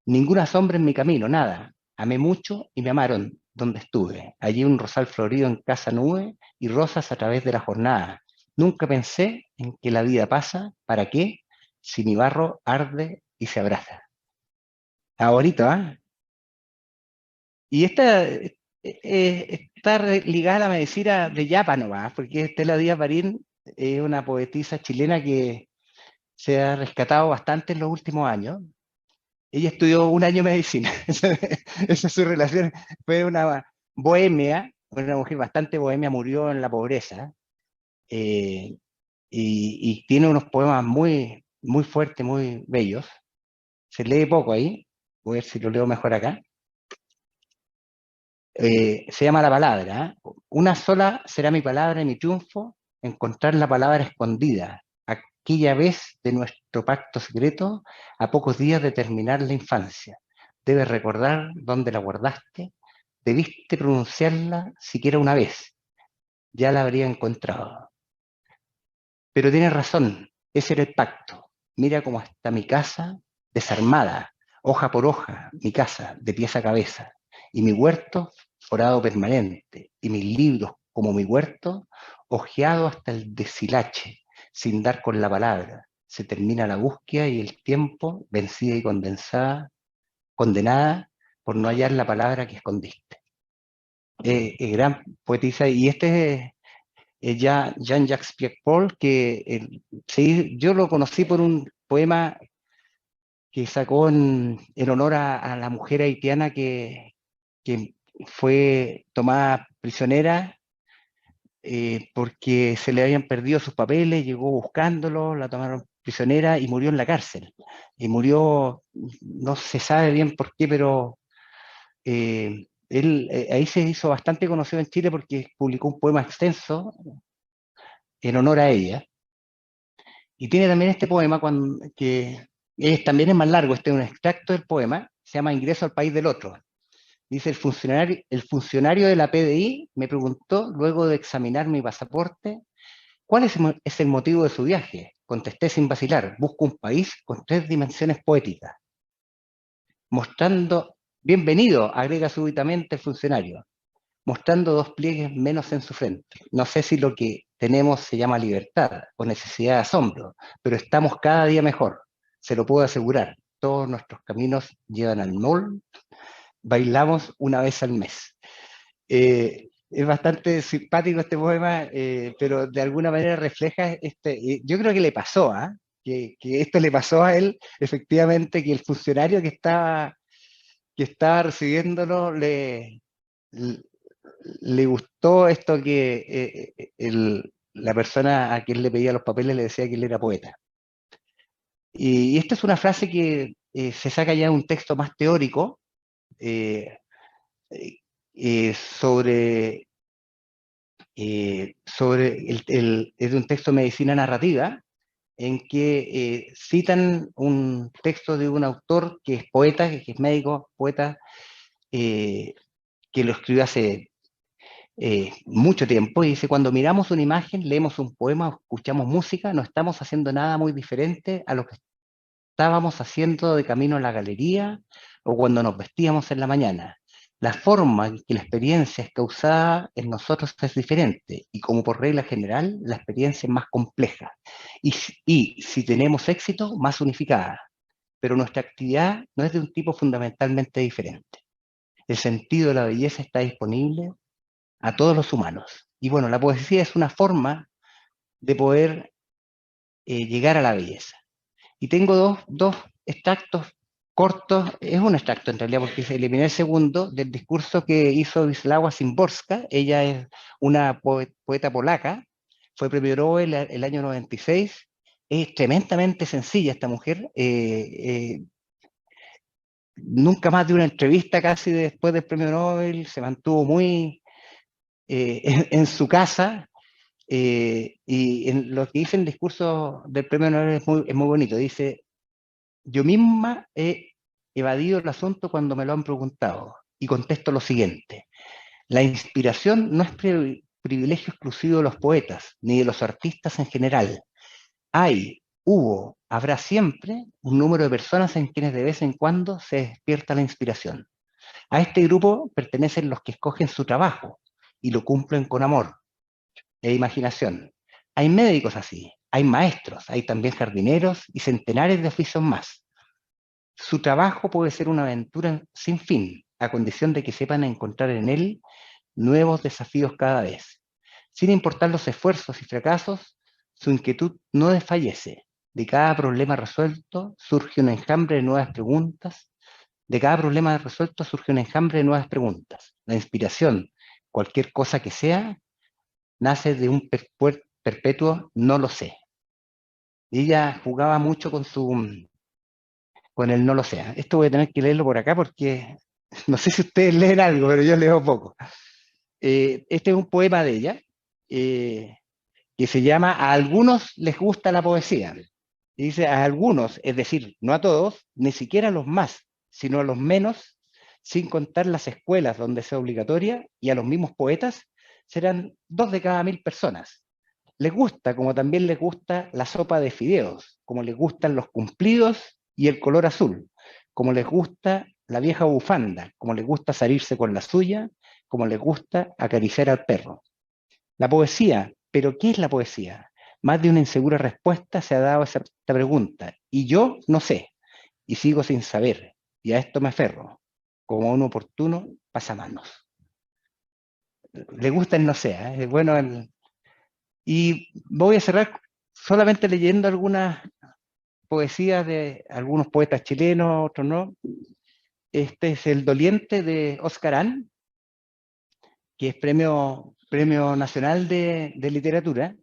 Ninguna sombra en mi camino, nada. Amé mucho y me amaron donde estuve. Allí un rosal florido en casa nube y rosas a través de la jornada. Nunca pensé en que la vida pasa, ¿para qué? Si mi barro arde y se abraza. Ahorita, ¿eh? Y esta está ligada a la medicina de Yapanova, porque Estela Díaz Marín es una poetisa chilena que se ha rescatado bastante en los últimos años. Ella estudió un año de medicina, esa es su relación. Fue una bohemia, una mujer bastante bohemia, murió en la pobreza, y tiene unos poemas muy, muy fuertes, muy bellos. Se lee poco ahí, voy a ver si lo leo mejor acá. Se llama La Palabra, ¿eh? Una sola será mi palabra y mi triunfo, encontrar la palabra escondida, aquella vez de nuestro pacto secreto, a pocos días de terminar la infancia. Debes recordar dónde la guardaste, debiste pronunciarla siquiera una vez, ya la habría encontrado. Pero tienes razón, ese era el pacto. Mira cómo está mi casa desarmada, hoja por hoja, mi casa de pies a cabeza, y mi huerto forado permanente, y mis libros como mi huerto, hojeado hasta el deshilache, sin dar con la palabra. Se termina la búsqueda y el tiempo, vencida y condenada, por no hallar la palabra que escondiste. Gran poetisa, y este es Jean-Jacques Pierre-Paul, que sí, yo lo conocí por un poema que sacó en honor a la mujer haitiana que fue tomada prisionera porque se le habían perdido sus papeles, llegó buscándolo, la tomaron prisionera y murió en la cárcel. Y murió, no se sabe bien por qué, pero él ahí se hizo bastante conocido en Chile porque publicó un poema extenso en honor a ella. Y tiene también este poema que también es más largo, este es un extracto del poema, se llama Ingreso al país del otro. Dice, el funcionario de la PDI me preguntó, luego de examinar mi pasaporte, ¿cuál es el motivo de su viaje? Contesté sin vacilar, busco un país con 3 dimensiones poéticas. Mostrando, bienvenido, agrega súbitamente el funcionario, mostrando 2 pliegues menos en su frente. No sé si lo que tenemos se llama libertad o necesidad de asombro, pero estamos cada día mejor, se lo puedo asegurar. Todos nuestros caminos llevan al mall, bailamos una vez al mes. Es bastante simpático este poema, pero de alguna manera refleja, yo creo que le pasó, que esto le pasó a él, efectivamente, que el funcionario que estaba recibiéndolo le gustó esto que la persona a quien le pedía los papeles le decía que él era poeta. Y esta es una frase que se saca ya de un texto más teórico, sobre es de un texto de medicina narrativa, en que citan un texto de un autor que es poeta, que es médico, poeta, que lo escribió hace mucho tiempo, y dice, cuando miramos una imagen, leemos un poema, o escuchamos música, no estamos haciendo nada muy diferente a lo que estábamos haciendo de camino a la galería o cuando nos vestíamos en la mañana. La forma en que la experiencia es causada en nosotros es diferente y como por regla general la experiencia es más compleja y si tenemos éxito, más unificada. Pero nuestra actividad no es de un tipo fundamentalmente diferente. El sentido de la belleza está disponible a todos los humanos. Y bueno, la poesía es una forma de poder llegar a la belleza. Y tengo dos extractos cortos, es un extracto en realidad porque se eliminé el segundo, del discurso que hizo Wisława Szymborska. Ella es una poeta polaca, fue premio Nobel el año 96, es tremendamente sencilla esta mujer, nunca más de una entrevista casi después del premio Nobel, se mantuvo muy en su casa, y en lo que dice el discurso del premio Nobel es muy bonito, dice, yo misma he evadido el asunto cuando me lo han preguntado y contesto lo siguiente. La inspiración no es privilegio exclusivo de los poetas ni de los artistas en general. Habrá siempre un número de personas en quienes de vez en cuando se despierta la inspiración. A este grupo pertenecen los que escogen su trabajo y lo cumplen con amor e imaginación. Hay médicos así, hay maestros, hay también jardineros y centenares de oficios más. Su trabajo puede ser una aventura sin fin, a condición de que sepan encontrar en él nuevos desafíos cada vez. Sin importar los esfuerzos y fracasos, su inquietud no desfallece. De cada problema resuelto surge un enjambre de nuevas preguntas. De cada problema resuelto surge un enjambre de nuevas preguntas. La inspiración, cualquier cosa que sea, nace de un perpetuo no lo sé. Ella jugaba mucho con el no lo sé. Esto voy a tener que leerlo por acá porque no sé si ustedes leen algo, pero yo leo poco. Este es un poema de ella, que se llama A algunos les gusta la poesía. Y dice, a algunos, es decir, no a todos, ni siquiera a los más, sino a los menos, sin contar las escuelas donde sea obligatoria, y a los mismos poetas, serán 2 de cada 1000 personas. Les gusta, como también les gusta la sopa de fideos, como les gustan los cumplidos y el color azul, como les gusta la vieja bufanda, como les gusta salirse con la suya, como les gusta acariciar al perro. La poesía, ¿pero qué es la poesía? Más de una insegura respuesta se ha dado a esta pregunta, y yo no sé, y sigo sin saber, y a esto me aferro. como un oportuno pasamanos. Le gusta el no sea, es bueno y voy a cerrar solamente leyendo algunas poesías de algunos poetas chilenos, otros no. Este es El doliente de Oscar Ann, que es premio nacional de literatura.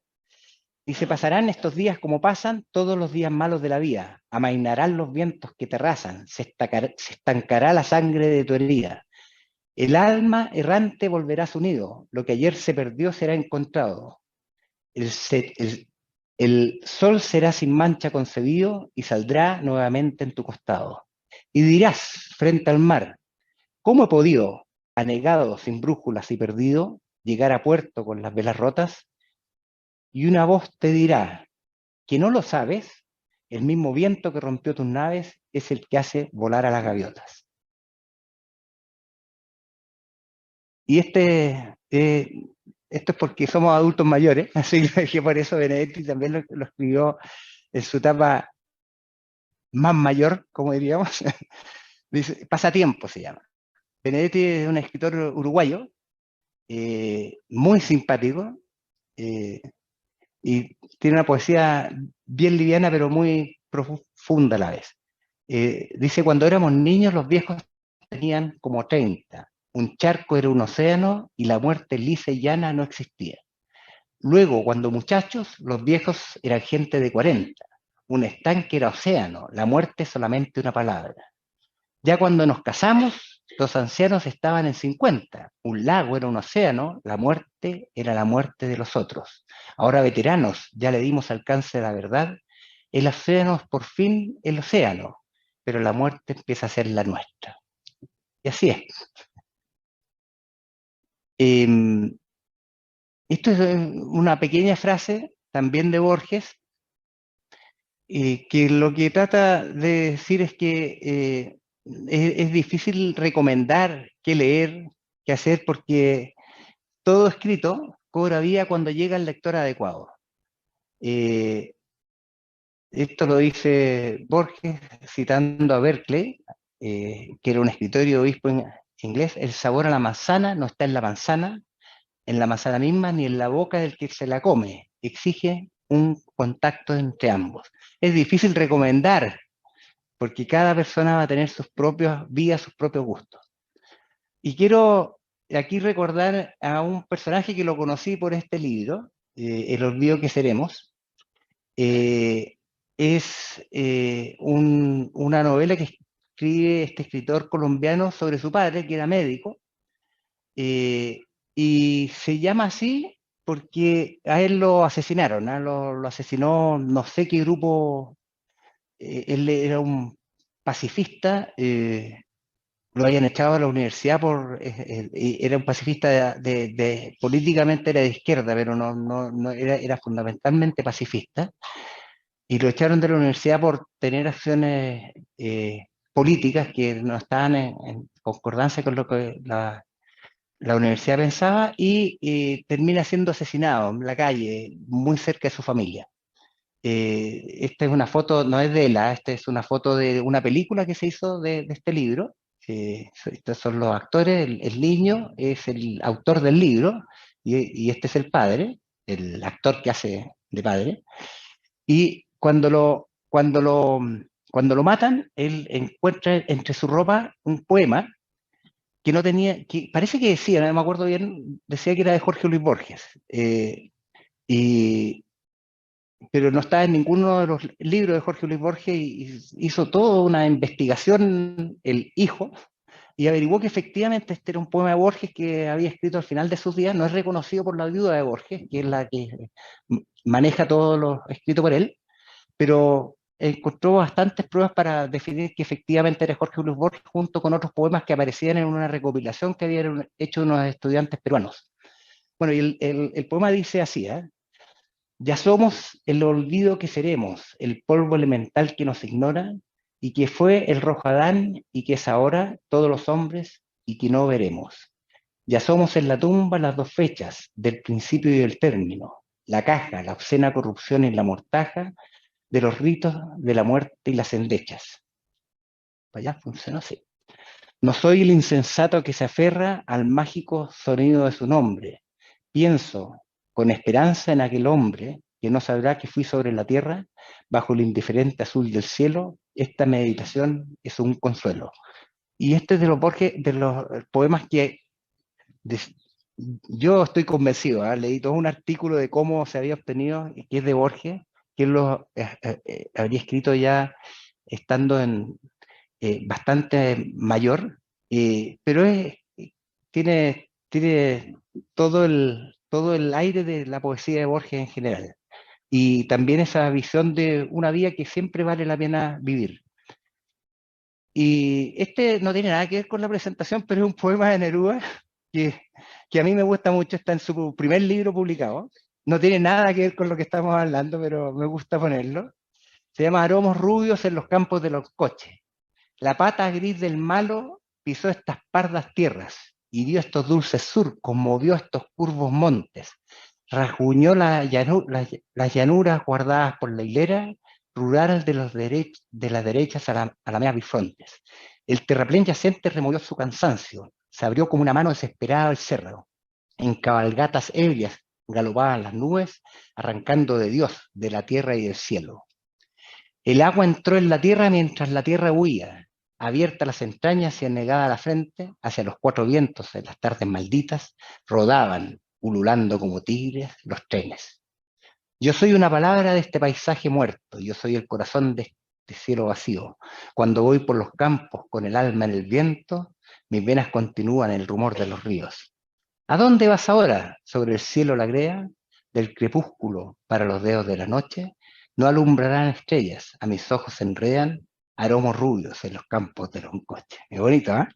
Y se pasarán estos días como pasan todos los días malos de la vida, amainarán los vientos que te arrasan, se estancará la sangre de tu herida. El alma errante volverá a su nido, lo que ayer se perdió será encontrado. El sol será sin mancha concebido y saldrá nuevamente en tu costado. Y dirás frente al mar, ¿cómo he podido, anegado, sin brújulas y perdido, llegar a puerto con las velas rotas? Y una voz te dirá, que no lo sabes, el mismo viento que rompió tus naves es el que hace volar a las gaviotas. Y esto es porque somos adultos mayores, así que por eso Benedetti también lo escribió en su etapa más mayor, como diríamos. Dice, Pasatiempo se llama. Benedetti es un escritor uruguayo, muy simpático, y tiene una poesía bien liviana, pero muy profunda a la vez. Dice, cuando éramos niños los viejos tenían como 30. Un charco era un océano y la muerte lisa y llana no existía. Luego, cuando muchachos, los viejos eran gente de 40. Un estanque era océano, la muerte solamente una palabra. Ya cuando nos casamos, los ancianos estaban en 50. Un lago era un océano, la muerte era la muerte de los otros. Ahora veteranos, ya le dimos alcance a la verdad. El océano es por fin el océano, pero la muerte empieza a ser la nuestra. Y así es. Esto es una pequeña frase también de Borges, que lo que trata de decir es que es difícil recomendar qué leer, qué hacer, porque todo escrito cobra vida cuando llega el lector adecuado. Esto lo dice Borges citando a Berkeley, que era un escritor y obispo inglés. El sabor a la manzana no está en la manzana misma, ni en la boca del que se la come. Exige un contacto entre ambos. Es difícil recomendar, porque cada persona va a tener sus propias vías, sus propios gustos. Y quiero aquí recordar a un personaje que lo conocí por este libro, El olvido que seremos. Es una novela que escribe este escritor colombiano sobre su padre, que era médico, y se llama así porque a él lo asesinaron, lo asesinó no sé qué grupo, él era un pacifista, lo habían echado a la universidad era un pacifista políticamente era de izquierda, pero no era fundamentalmente pacifista, y lo echaron de la universidad por tener acciones políticas que no estaban en concordancia con lo que la universidad pensaba, y termina siendo asesinado en la calle, muy cerca de su familia. Esta es una foto, no es de él, esta es una foto de una película que se hizo de este libro. Estos son los actores, el niño es el autor del libro, y este es el padre, el actor que hace de padre. Y cuando lo matan, él encuentra entre su ropa un poema que no tenía, que parece que decía, no me acuerdo bien, decía que era de Jorge Luis Borges, pero no estaba en ninguno de los libros de Jorge Luis Borges, y hizo toda una investigación el hijo, y averiguó que efectivamente este era un poema de Borges que había escrito al final de sus días. No es reconocido por la viuda de Borges, que es la que maneja todo lo escrito por él, pero encontró bastantes pruebas para definir que efectivamente era Jorge Luis Borges, junto con otros poemas que aparecían en una recopilación que habían hecho unos estudiantes peruanos. Bueno, y el poema dice así, ya somos el olvido que seremos, el polvo elemental que nos ignora, y que fue el rojo Adán, y que es ahora todos los hombres, y que no veremos. Ya somos en la tumba las dos fechas, del principio y del término, la caja, la obscena corrupción y la mortaja, de los ritos de la muerte y las endechas. Para allá funcionó así. No soy el insensato que se aferra al mágico sonido de su nombre. Pienso con esperanza en aquel hombre que no sabrá que fui sobre la tierra, bajo el indiferente azul del cielo. Esta meditación es un consuelo. Y este es de los Borges, de los poemas que yo estoy convencido. Leí todo un artículo de cómo se había obtenido, que es de Borges, que él lo habría escrito ya estando en bastante mayor, pero tiene todo el aire de la poesía de Borges en general. Y también esa visión de una vida que siempre vale la pena vivir. Y este no tiene nada que ver con la presentación, pero es un poema de Neruda que a mí me gusta mucho, está en su primer libro publicado. No tiene nada que ver con lo que estamos hablando, pero me gusta ponerlo. Se llama Aromos rubios en los campos de los coches. La pata gris del malo pisó estas pardas tierras, hirió estos dulces surcos, movió estos curvos montes, rasguñó las llanuras guardadas por la hilera rural de las derechas a la mea bifrontes. El terraplén yacente removió su cansancio, se abrió como una mano desesperada el cerro. En cabalgatas ebrias galopaban las nubes, arrancando de Dios, de la tierra y del cielo. El agua entró en la tierra mientras la tierra huía, abierta las entrañas y anegada la frente, hacia los cuatro vientos en las tardes malditas, rodaban, ululando como tigres, los trenes. Yo soy una palabra de este paisaje muerto, yo soy el corazón de este cielo vacío. Cuando voy por los campos con el alma en el viento, mis venas continúan el rumor de los ríos. ¿A dónde vas ahora? Sobre el cielo la grea, del crepúsculo para los dedos de la noche, no alumbrarán estrellas, a mis ojos se enredan aromos rubios en los campos de los coches. Es bonito, ¿eh?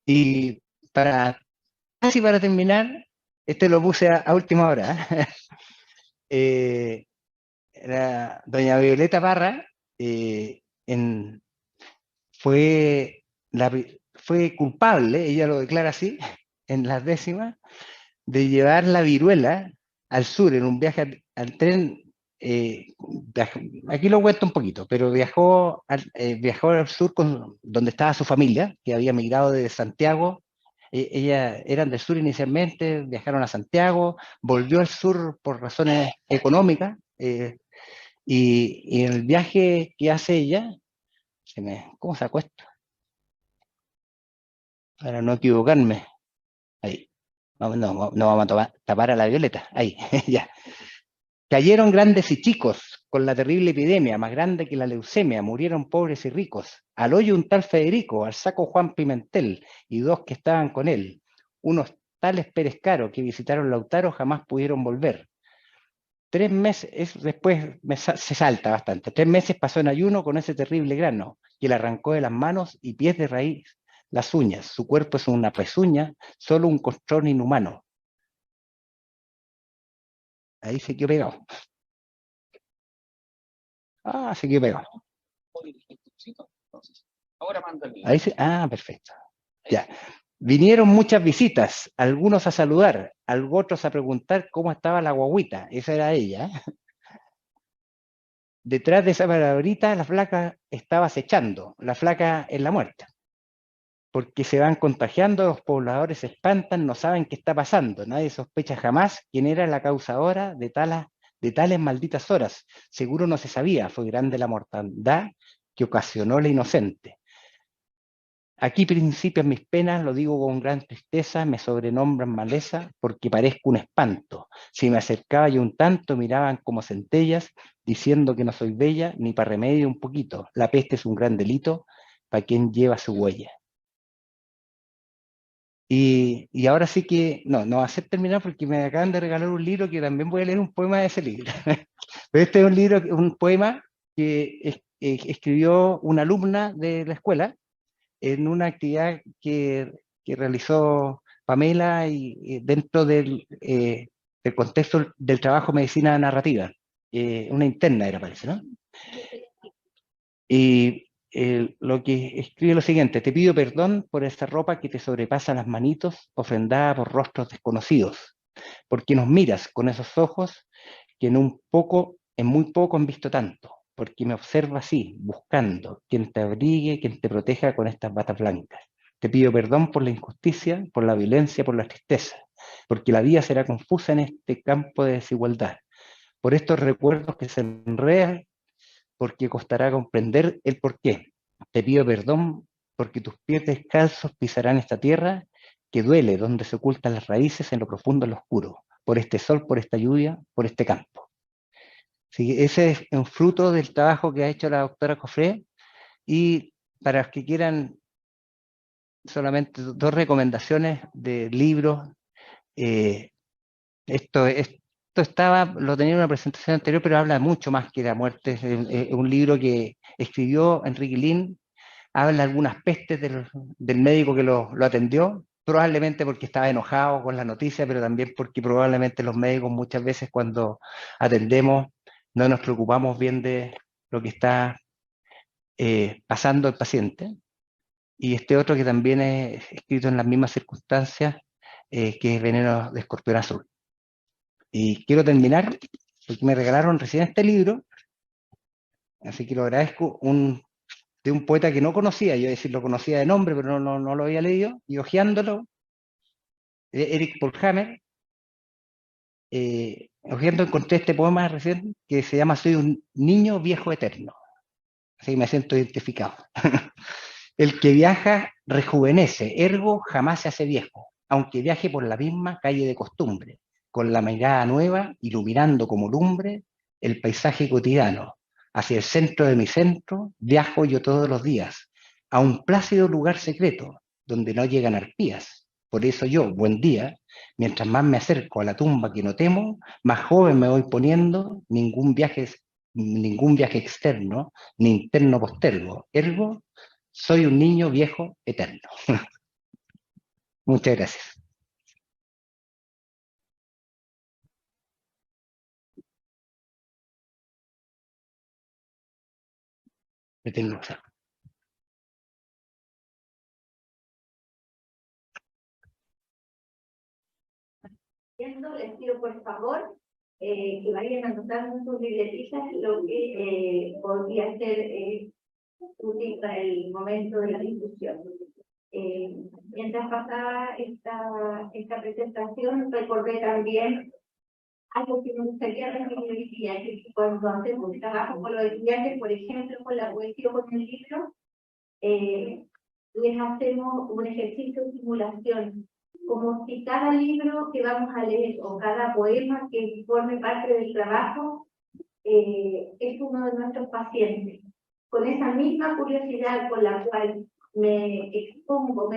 Y casi para terminar, este lo puse a última hora. Doña Violeta Parra fue culpable, ella lo declara así, en las décimas, de llevar la viruela al sur en un viaje al tren. Aquí lo cuento un poquito, pero viajó al sur donde estaba su familia, que había migrado de Santiago. Eran del sur inicialmente, viajaron a Santiago, volvió al sur por razones económicas, y en el viaje que hace ella, ¿cómo se acuesta? Para no equivocarme, ahí, no vamos a tapar a la Violeta, ahí, ya. Cayeron grandes y chicos con la terrible epidemia, más grande que la leucemia, murieron pobres y ricos. Al hoyo un tal Federico, al saco Juan Pimentel y dos que estaban con él. Unos tales Pérez Caro que visitaron Lautaro jamás pudieron volver. 3 meses, después se salta bastante, 3 meses pasó en ayuno con ese terrible grano, que le arrancó de las manos y pies de raíz las uñas. Su cuerpo es una pezuña, solo un costrón inhumano. Ahí se quedó pegado. Se quedó pegado. Ahí perfecto. Ya. Vinieron muchas visitas, algunos a saludar, otros a preguntar cómo estaba la guaguita. Esa era ella. Detrás de esa palabrita, la flaca estaba acechando. La flaca es la muerte. Porque se van contagiando, los pobladores se espantan, no saben qué está pasando. Nadie sospecha jamás quién era la causadora de tales malditas horas. Seguro no se sabía, fue grande la mortandad que ocasionó la inocente. Aquí principian mis penas, lo digo con gran tristeza, me sobrenombran maleza porque parezco un espanto. Si me acercaba yo un tanto, miraban como centellas, diciendo que no soy bella, ni para remedio un poquito. La peste es un gran delito para quien lleva su huella. Y ahora sí que, no va a ser terminar porque me acaban de regalar un libro que también voy a leer un poema de ese libro. Pero este es un poema que escribió una alumna de la escuela en una actividad que realizó Pamela y dentro del contexto del trabajo medicina narrativa. Una interna era, parece, ¿no? Y lo que escribe lo siguiente: te pido perdón por esa ropa que te sobrepasa las manitos, ofrendada por rostros desconocidos, porque nos miras con esos ojos que en muy poco han visto tanto. porque me observa así, buscando quien te abrigue, quien te proteja con estas batas blancas. Te pido perdón por la injusticia, por la violencia, por la tristeza, porque la vida será confusa en este campo de desigualdad, por estos recuerdos que se enredan, porque costará comprender el porqué. Te pido perdón porque tus pies descalzos pisarán esta tierra que duele, donde se ocultan las raíces en lo profundo, en lo oscuro, por este sol, por esta lluvia, por este campo. Sí, ese es un fruto del trabajo que ha hecho la doctora Cofré, y para los que quieran solamente dos recomendaciones de libros. Esto lo tenía en una presentación anterior, pero habla mucho más que la muerte. Es un libro que escribió Enrique Lin, habla algunas pestes del médico que lo atendió, probablemente porque estaba enojado con la noticia, pero también porque probablemente los médicos muchas veces cuando atendemos no nos preocupamos bien de lo que está pasando el paciente. Y este otro que también es escrito en las mismas circunstancias, que es Veneno de Escorpión Azul. Y quiero terminar, porque me regalaron recién este libro, así que lo agradezco, de un poeta que no conocía, yo decir, lo conocía de nombre, pero no lo había leído, y hojeándolo, de Eric Polhammer, hojeando encontré este poema recién, que se llama Soy un niño viejo eterno, así que me siento identificado. El que viaja rejuvenece, ergo jamás se hace viejo, aunque viaje por la misma calle de costumbre, con la mirada nueva, iluminando como lumbre el paisaje cotidiano. Hacia el centro de mi centro viajo yo todos los días, a un plácido lugar secreto, donde no llegan arpías. Por eso yo, buen día, mientras más me acerco a la tumba que no temo, más joven me voy poniendo, ningún viaje externo, ni interno postergo. Ergo, soy un niño viejo eterno. Muchas gracias. Les pido por favor que vayan anotando en sus libretitas lo que podría ser útil para el momento de la discusión. Mientras pasaba esta presentación, recordé también algo que me gustaría referir hoy día, que cuando hacemos un trabajo con los estudiantes, por ejemplo, con la poesía o con el libro, les hacemos un ejercicio de simulación, como si cada libro que vamos a leer o cada poema que forme parte del trabajo es uno de nuestros pacientes. Con esa misma curiosidad con la cual me dispongo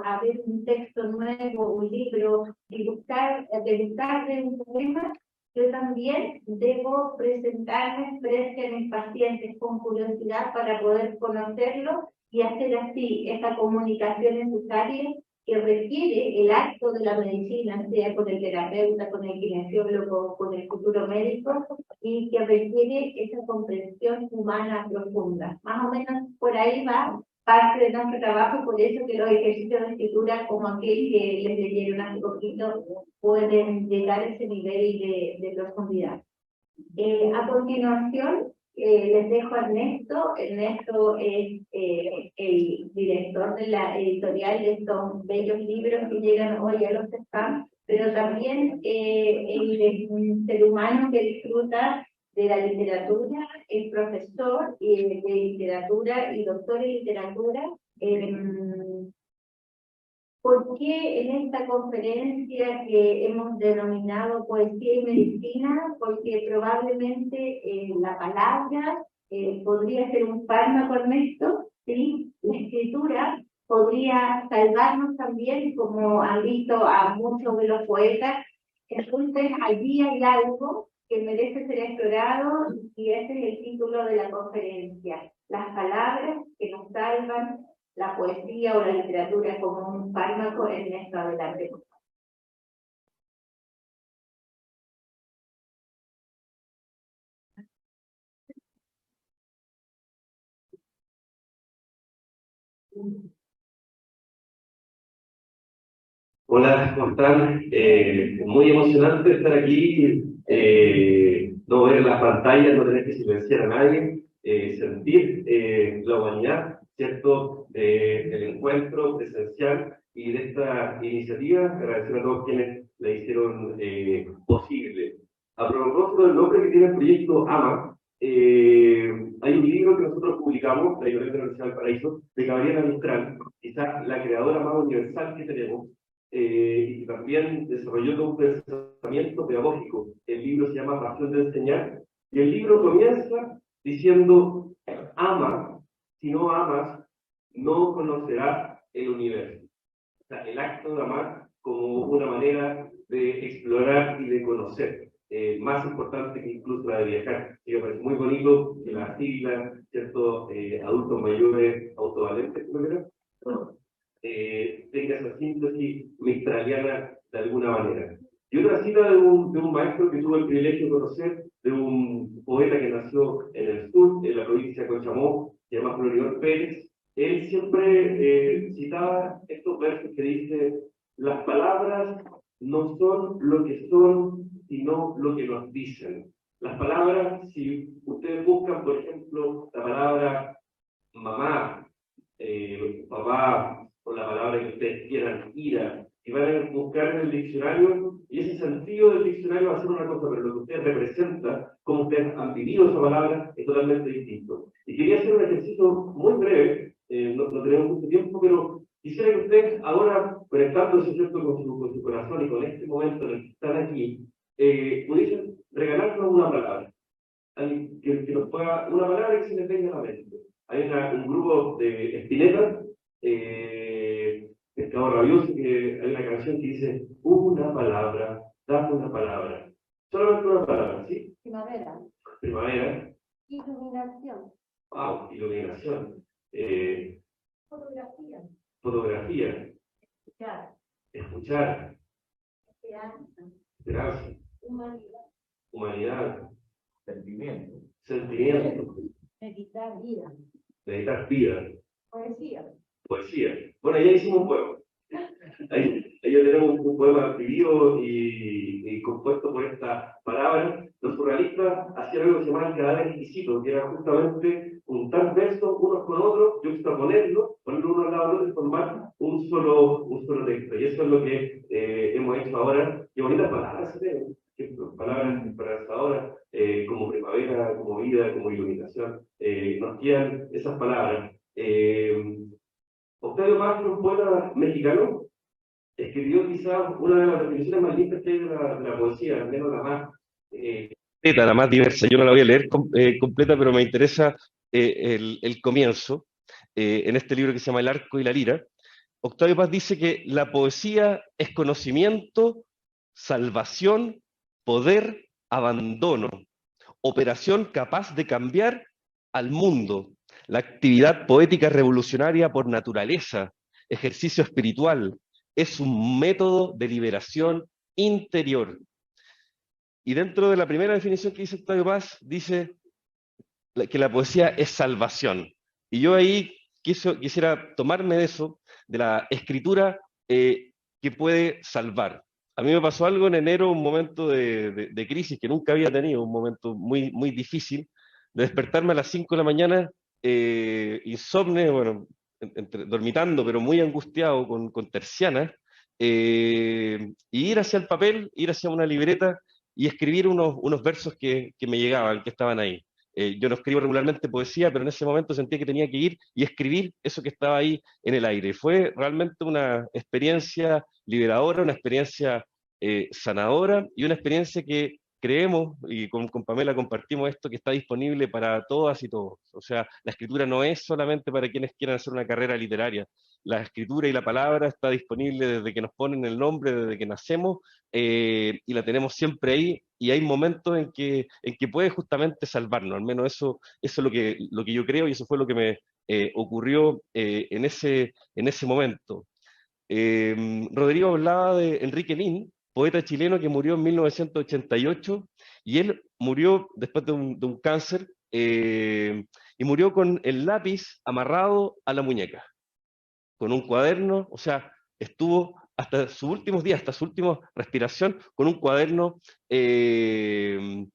a ver un texto nuevo, un libro, degustar de un poema, yo también debo presentarme frente a mis pacientes con curiosidad para poder conocerlo y hacer así esa comunicación necesaria que requiere el acto de la medicina, sea con el terapeuta, con el kinesiólogo, con el futuro médico, y que requiere esa comprensión humana profunda. Más o menos por ahí va parte de nuestro trabajo, por eso que los ejercicios de escritura, como aquel que les leyeron hace poquito, pueden llegar a ese nivel de profundidad. A continuación, les dejo a Ernesto. Ernesto es el director de la editorial de estos bellos libros que llegan hoy a los stands, pero también él es un ser humano que disfruta de la literatura, es profesor de literatura y doctor en literatura. ¿Por qué en esta conferencia que hemos denominado Poesía y Medicina? Porque probablemente la palabra podría ser un fármaco, Ernesto, ¿sí? La escritura podría salvarnos también, como han visto a muchos de los poetas. Entonces allí hay algo que merece ser explorado y ese es el título de la conferencia. Las palabras que nos salvan, la poesía o la literatura como un fármaco. En esto adelante. Hola, ¿cómo están? Muy emocionante estar aquí. no ver las pantallas, no tener que silenciar a nadie, sentir la humanidad, ¿cierto? El encuentro presencial y de esta iniciativa, agradecer a todos quienes la hicieron posible. A propósito del nombre que tiene el proyecto AMA, hay un libro que nosotros publicamos, la Editorial de la Universidad del Paraíso, de Gabriela Mistral, quizás la creadora más universal que tenemos, y que también desarrolló todo un pensamiento pedagógico. El libro se llama Pasión de Enseñar, y el libro comienza diciendo: ama, si no amas, no conocerás el universo. O sea, el acto de amar como una manera de explorar y de conocer, más importante que incluso la de viajar. Y me parece muy bonito que las siglas, ¿cierto? Adultos mayores autovalentes, ¿cómo era? Tenga esa síntesis mistraliana de alguna manera. Y otra cita de un maestro que tuve el privilegio de conocer, de un poeta que nació en el sur, en la provincia de Cochamó, se llama Floridor Pérez. Él siempre citaba estos versos que dice: las palabras no son lo que son, sino lo que nos dicen. Las palabras, si ustedes buscan, por ejemplo, la palabra mamá, papá, o la palabra que ustedes quieran, ira, y van a buscar en el diccionario, y ese sentido del diccionario va a ser una cosa, pero lo que usted representa, cómo ustedes han vivido esa palabra, es totalmente distinto. Y quería hacer un ejercicio muy breve, no tenemos mucho tiempo, pero quisiera que ustedes, ahora conectándose, ¿cierto?, con su corazón y con este momento en el que están aquí, pudiesen regalarnos una palabra. Que nos pueda, una palabra que se les venga a la mente. Hay un grupo de Spinetta, Pescado Rabioso, que hay una canción que dice: una palabra, dame una palabra. Solamente una palabra, ¿sí? Primavera. Primavera. Iluminación. Wow, iluminación. Fotografía. Fotografía. Escuchar. Escuchar. Esperanza. Esperanza. Humanidad. Humanidad. Sentimiento. Sentimiento. Meditar vida. Meditar vida. Poesía. Poesía. Bueno, ya hicimos un poema. Ahí ya tenemos un poema escrito y compuesto por esta palabra. Los surrealistas hacían algo que se llamaba el cadáver exquisito, que era justamente juntar versos unos con otros, juxtaponerlos, ponerlo uno al lado del otro y formar un solo texto. Y eso es lo que hemos hecho ahora. Qué bonitas palabras, palabras esperanzadoras, como primavera, como vida, como iluminación. Nos quedan esas palabras. Octavio Paz, un poeta mexicano, escribió quizás una de las definiciones más lindas que hay de la poesía, al menos la más la más diversa. Yo no la voy a leer completa, pero me interesa el comienzo. En este libro que se llama El arco y la lira, Octavio Paz dice que la poesía es conocimiento, salvación, poder, abandono, operación capaz de cambiar al mundo, la actividad poética revolucionaria por naturaleza, ejercicio espiritual, es un método de liberación interior. Y dentro de la primera definición que dice Octavio Paz, dice que la poesía es salvación. Y yo ahí quisiera tomarme de eso, de la escritura que puede salvar. A mí me pasó algo en enero, un momento de crisis que nunca había tenido, un momento muy difícil, de despertarme a las 5 de la mañana, insomne, bueno, dormitando, pero muy angustiado, con tercianas, y ir hacia el papel, ir hacia una libreta y escribir unos versos que me llegaban, que estaban ahí. Yo no escribo regularmente poesía, pero en ese momento sentía que tenía que ir y escribir eso que estaba ahí en el aire. Fue realmente una experiencia liberadora, una experiencia sanadora y una experiencia que creemos, y con Pamela compartimos esto, que está disponible para todas y todos. O sea, la escritura no es solamente para quienes quieran hacer una carrera literaria. La escritura y la palabra está disponible desde que nos ponen el nombre, desde que nacemos, y la tenemos siempre ahí, y hay momentos en que puede justamente salvarnos. Al menos eso es lo que yo creo, y eso fue lo que me ocurrió en ese momento. Rodrigo hablaba de Enrique Lin, poeta chileno que murió en 1988, y él murió después de un cáncer, y murió con el lápiz amarrado a la muñeca, con un cuaderno, o sea, estuvo hasta sus últimos días, hasta su última respiración, con un cuaderno y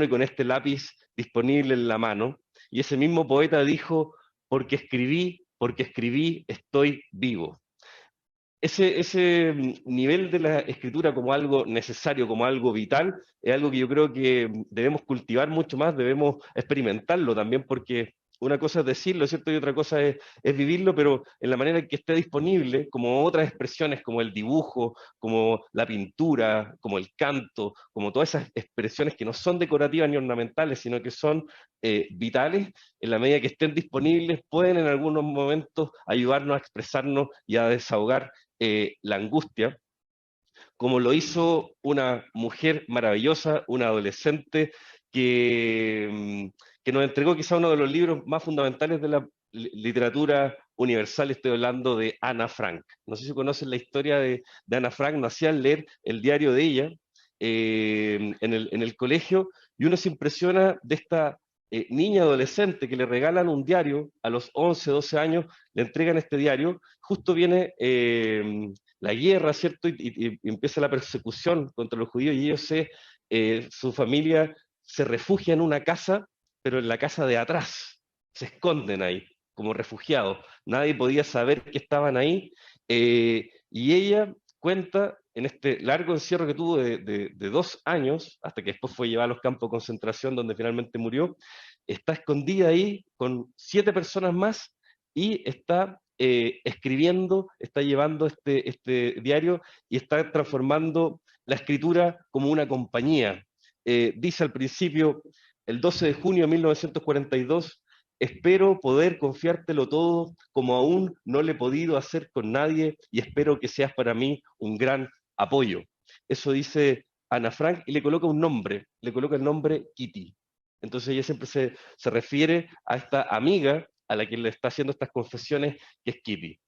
con este lápiz disponible en la mano. Y ese mismo poeta dijo, porque escribí, estoy vivo. Ese nivel de la escritura como algo necesario, como algo vital, es algo que yo creo que debemos cultivar mucho más, debemos experimentarlo también, porque una cosa es decirlo, ¿cierto? Y otra cosa es vivirlo, pero en la manera en que esté disponible, como otras expresiones, como el dibujo, como la pintura, como el canto, como todas esas expresiones que no son decorativas ni ornamentales, sino que son vitales, en la medida que estén disponibles, pueden en algunos momentos ayudarnos a expresarnos y a desahogar la angustia, como lo hizo una mujer maravillosa, una adolescente que nos entregó quizá uno de los libros más fundamentales de la literatura universal. Estoy hablando de Ana Frank. No sé si conocen la historia de Ana Frank. Nos hacían leer el diario de ella en el colegio, y uno se impresiona de esta niña adolescente que le regalan un diario a los 11, 12 años, le entregan este diario, justo viene la guerra, ¿cierto? Y empieza la persecución contra los judíos, y ellos su familia se refugia en una casa, pero en la casa de atrás, se esconden ahí, como refugiados. Nadie podía saber que estaban ahí, y ella cuenta en este largo encierro que tuvo de 2 años, hasta que después fue llevada a los campos de concentración, donde finalmente murió, está escondida ahí con 7 personas más, y está escribiendo, está llevando este diario, y está transformando la escritura como una compañía. Dice al principio, el 12 de junio de 1942, espero poder confiártelo todo como aún no lo he podido hacer con nadie, y espero que seas para mí un gran apoyo. Eso dice Ana Frank, y le coloca un nombre, le coloca el nombre Kitty. Entonces ella siempre se refiere a esta amiga a la que le está haciendo estas confesiones, que es Kitty.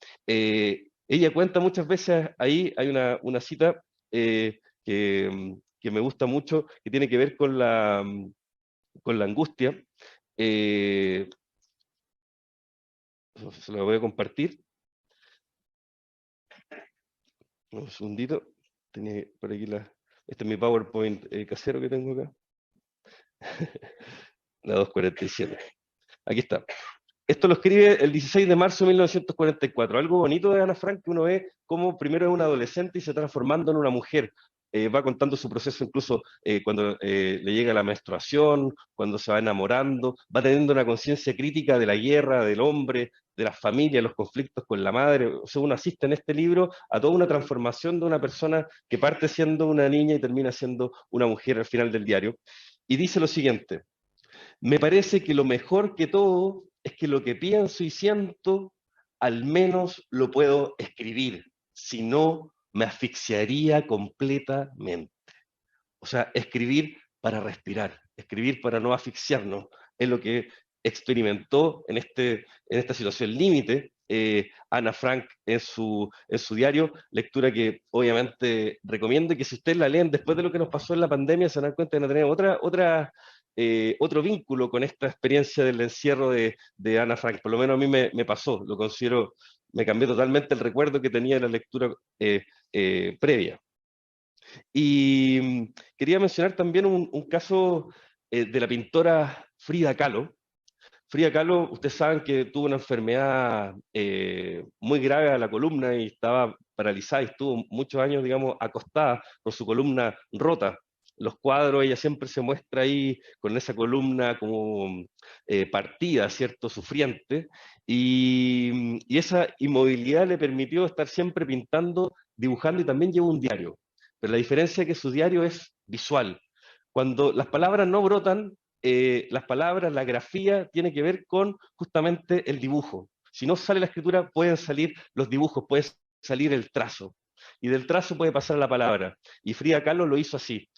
Ella cuenta muchas veces, ahí hay una cita que me gusta mucho, que tiene que ver con la angustia. Se la voy a compartir. Un segundito. Tenía por aquí este es mi PowerPoint casero que tengo acá. La 247. Aquí está. Esto lo escribe el 16 de marzo de 1944. Algo bonito de Ana Frank, que uno ve cómo primero es una adolescente y se está transformando en una mujer. Va contando su proceso incluso cuando le llega la menstruación, cuando se va enamorando, va teniendo una conciencia crítica de la guerra, del hombre, de las familias, los conflictos con la madre. O sea, uno asiste en este libro a toda una transformación de una persona que parte siendo una niña y termina siendo una mujer al final del diario. Y dice lo siguiente: me parece que lo mejor que todo es que lo que pienso y siento, al menos lo puedo escribir, si no me asfixiaría completamente. O sea, escribir para respirar, escribir para no asfixiarnos, es lo que experimentó en esta situación límite Ana Frank en su diario, lectura que obviamente recomiendo, y que si ustedes la leen después de lo que nos pasó en la pandemia, se dan cuenta de no tener otro vínculo con esta experiencia del encierro de Ana Frank. Por lo menos a mí me pasó, lo considero, me cambió totalmente el recuerdo que tenía de la lectura previa. Y quería mencionar también un caso de la pintora Frida Kahlo. Frida Kahlo, ustedes saben que tuvo una enfermedad muy grave a la columna y estaba paralizada, y estuvo muchos años, digamos, acostada con su columna rota. Los cuadros, ella siempre se muestra ahí con esa columna como partida, ¿cierto?, sufriente, y esa inmovilidad le permitió estar siempre pintando, dibujando, y también lleva un diario. Pero la diferencia es que su diario es visual. Cuando las palabras no brotan, las palabras, la grafía, tiene que ver con justamente el dibujo. Si no sale la escritura, pueden salir los dibujos, puede salir el trazo. Y del trazo puede pasar la palabra. Y Frida Kahlo lo hizo así.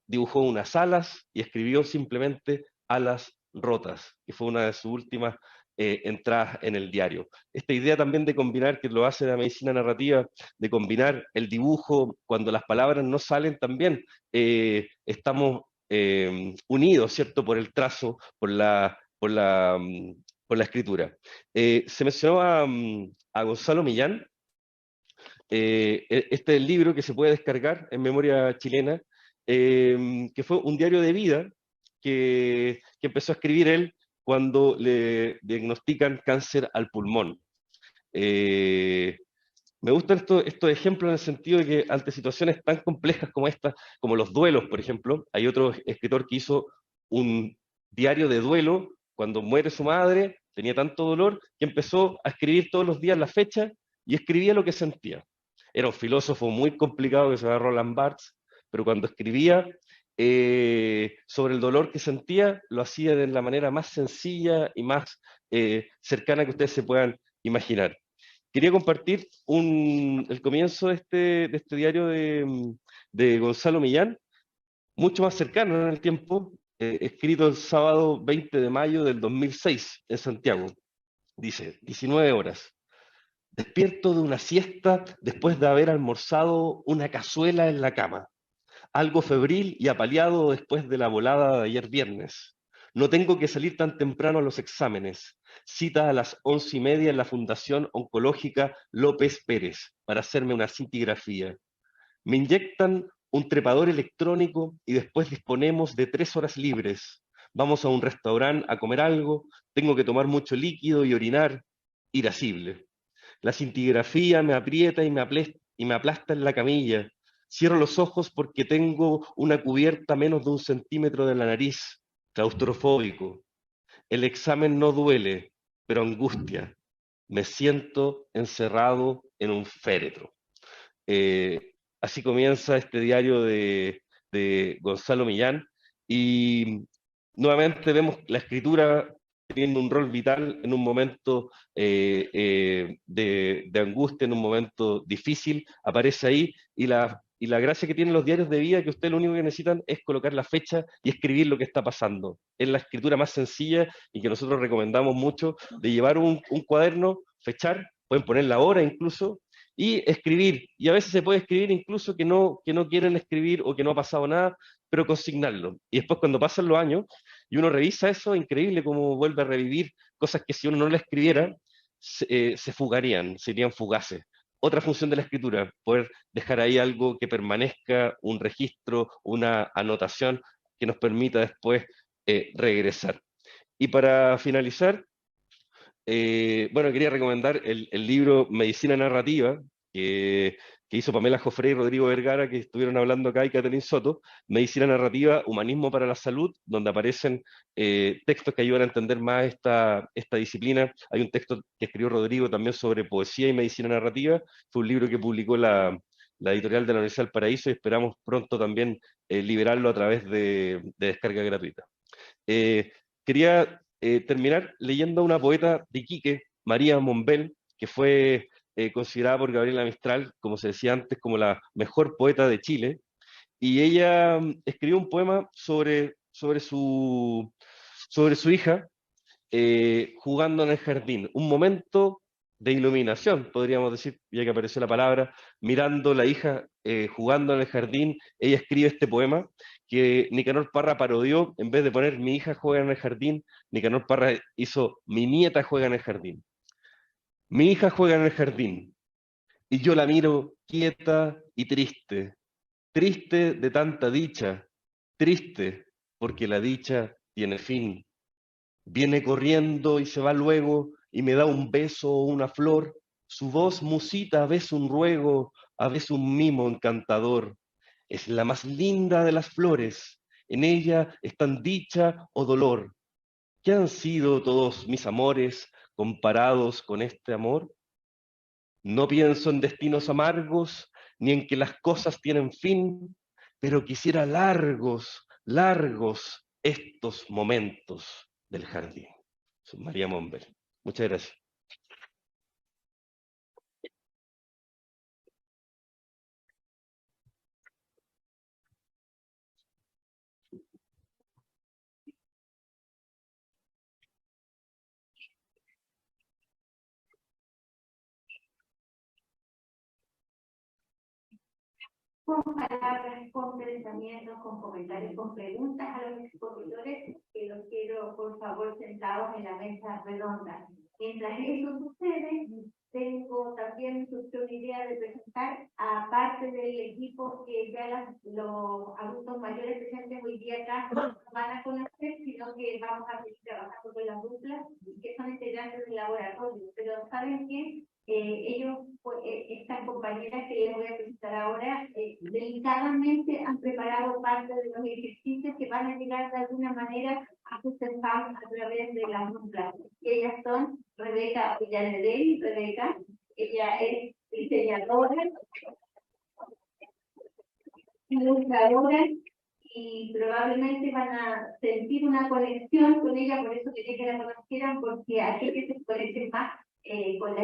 Dibujó unas alas y escribió simplemente alas rotas, que fue una de sus últimas entradas en el diario. Esta idea también de combinar, que lo hace la medicina narrativa, de combinar el dibujo cuando las palabras no salen también, estamos unidos, ¿cierto?, por el trazo, por la escritura. Se mencionó a Gonzalo Millán. este libro que se puede descargar en memoria chilena, que fue un diario de vida que empezó a escribir él cuando le diagnostican cáncer al pulmón. Me gustan estos ejemplos en el sentido de que ante situaciones tan complejas como esta, como los duelos, por ejemplo, hay otro escritor que hizo un diario de duelo cuando muere su madre, tenía tanto dolor que empezó a escribir todos los días la fecha y escribía lo que sentía. Era un filósofo muy complicado que se llama Roland Barthes, pero cuando escribía sobre el dolor que sentía, lo hacía de la manera más sencilla y más cercana que ustedes se puedan imaginar. Quería compartir el comienzo de este diario de Gonzalo Millán, mucho más cercano en el tiempo, escrito el sábado 20 de mayo del 2006 en Santiago. Dice, 19 horas. Despierto de una siesta después de haber almorzado una cazuela en la cama. Algo febril y apaleado después de la volada de ayer viernes. No tengo que salir tan temprano a los exámenes. Cita a las 11:30 en la Fundación Oncológica López Pérez para hacerme una cintigrafía. Me inyectan un trepador electrónico y después disponemos de 3 horas libres. Vamos a un restaurante a comer algo, tengo que tomar mucho líquido y orinar. Irascible. La cintigrafía me aprieta y me aplasta en la camilla. Cierro los ojos porque tengo una cubierta a menos de 1 centímetro de la nariz. Claustrofóbico. El examen no duele, pero angustia. Me siento encerrado en un féretro. Así comienza este diario de Gonzalo Millán y nuevamente vemos la escritura teniendo un rol vital en un momento de angustia, en un momento difícil, aparece ahí y la gracia que tienen los diarios de vida es que ustedes lo único que necesitan es colocar la fecha y escribir lo que está pasando. Es la escritura más sencilla y que nosotros recomendamos mucho de llevar un cuaderno, fechar, pueden poner la hora incluso, y escribir, y a veces se puede escribir incluso que no quieren escribir o que no ha pasado nada, pero consignarlo. Y después cuando pasan los años y uno revisa eso, increíble cómo vuelve a revivir cosas que si uno no la escribiera, se fugarían, serían fugaces. Otra función de la escritura, poder dejar ahí algo que permanezca, un registro, una anotación que nos permita después regresar. Y para finalizar, bueno, quería recomendar el libro Medicina Narrativa, que hizo Pamela Jofré y Rodrigo Vergara, que estuvieron hablando acá, y Catherine Soto, Medicina Narrativa, Humanismo para la Salud, donde aparecen textos que ayudan a entender más esta disciplina. Hay un texto que escribió Rodrigo también sobre poesía y medicina narrativa, fue un libro que publicó la editorial de la Universidad del Paraíso y esperamos pronto también liberarlo a través de descarga gratuita. Quería terminar leyendo a una poeta de Iquique, María Monbel, que fue considerada por Gabriela Mistral, como se decía antes, como la mejor poeta de Chile, y ella escribió un poema sobre su hija jugando en el jardín, un momento de iluminación, podríamos decir, ya que apareció la palabra, mirando la hija jugando en el jardín, ella escribe este poema que Nicanor Parra parodió, en vez de poner mi hija juega en el jardín, Nicanor Parra hizo mi nieta juega en el jardín. Mi hija juega en el jardín y yo la miro quieta y triste, triste de tanta dicha, triste porque la dicha tiene fin. Viene corriendo y se va luego y me da un beso o una flor. Su voz musita a veces un ruego, a veces un mimo encantador. Es la más linda de las flores. En ella están dicha o dolor. ¿Qué han sido todos mis amores comparados con este amor? No pienso en destinos amargos, ni en que las cosas tienen fin, pero quisiera largos, largos estos momentos del jardín. Soy María Monbel. Muchas gracias. Con palabras, con pensamientos, con comentarios, con preguntas a los expositores, que los quiero, por favor, sentados en la mesa redonda. Mientras eso sucede, tengo también una idea de presentar a parte del equipo que ya los adultos mayores presentes hoy día acá no van a conocer, sino que vamos a seguir trabajando con las duplas que son integrantes del laboratorio. Pero saben que ellos, estas compañeras que les voy a presentar ahora, delicadamente han preparado parte de los ejercicios que van a llegar de alguna manera a sus a través de las duplas. Ellas son Rebeca Villarreal. Rebeca, ella es diseñadora, ilustradora, y probablemente van a sentir una conexión con ella, por eso quería que la conocieran, porque aquellos que se conecten más con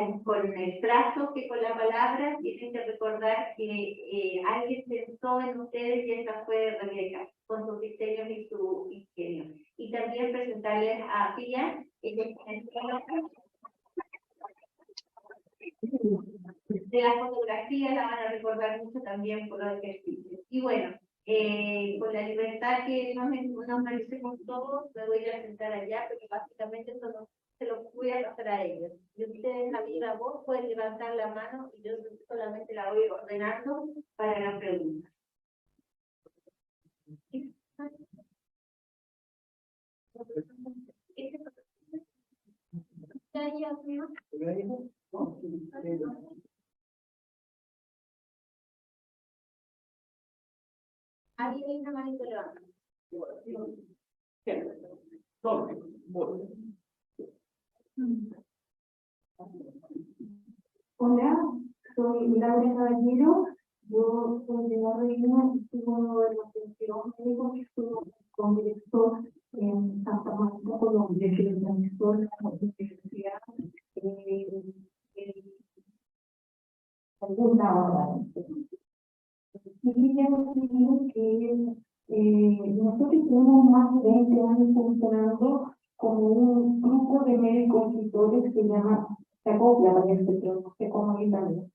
el trazo que con la palabra, tienen que recordar que alguien pensó en ustedes y esa fue Rebeca, con sus diseños y su ingenio. Y también presentarles a Pia, ella es de la fotografía, la van a recordar mucho también por los ejercicios. Y bueno, con la libertad que nos merecemos todos, me voy a sentar allá, porque básicamente eso se lo voy a pasar a ellos. Y ustedes, amiga, vos pueden levantar la mano y yo solamente la voy ordenando para la pregunta. ¿Alguien hay una manito levanta? Hola, soy Laura Caballero. Yo soy de la región y estuve uno de los 22 médicos que estuvo congreso en Santa Marta, Colombia, que organizó la universidad segunda hora. Y quería decir que nosotros tenemos más de 20 años funcionando como un grupo de médicos escritores que se llama Acopla, parece, pero no sé cómo es también.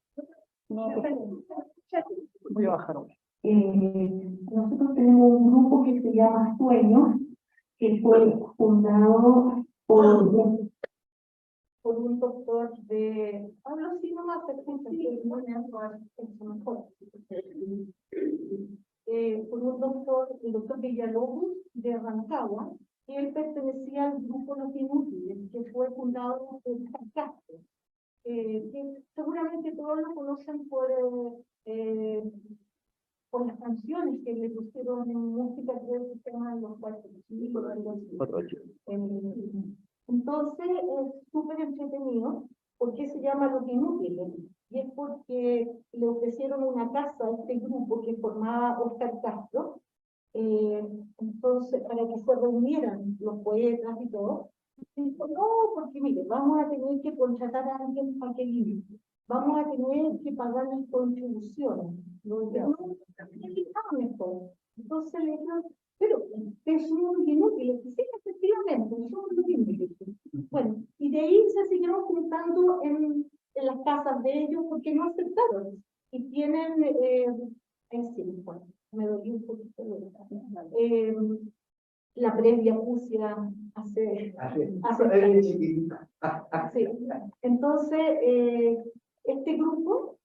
Voy a bajar ahora. Nosotros tenemos un grupo que se llama Sueños, que fue fundado por un doctor de... Hablo así nomás, por un doctor, el doctor Villalobos de Rancagua, y él pertenecía al grupo Los Inútiles, que fue fundado por Castro. Que seguramente todos lo conocen por las canciones que le pusieron en música, creo que se llaman Los Cuatro Chicos, algo así. Entonces es súper entretenido. ¿Por qué se llama Los Inútiles? Y es porque le ofrecieron una casa a este grupo que formaba Oscar Castro, entonces para que se reunieran los poetas y todo. Dijo, no, porque mire, vamos a tener que contratar a alguien para que limpie, vamos a tener que pagar las contribuciones. Entonces le dijeron, pero ustedes son unos inútiles. Sí, efectivamente, son unos inútiles. Bueno, y de ahí se siguieron juntando en las casas de ellos porque no aceptaron. Y tienen, bueno, me dolió un poquito la previa Pucia hace sí. Entonces, este grupo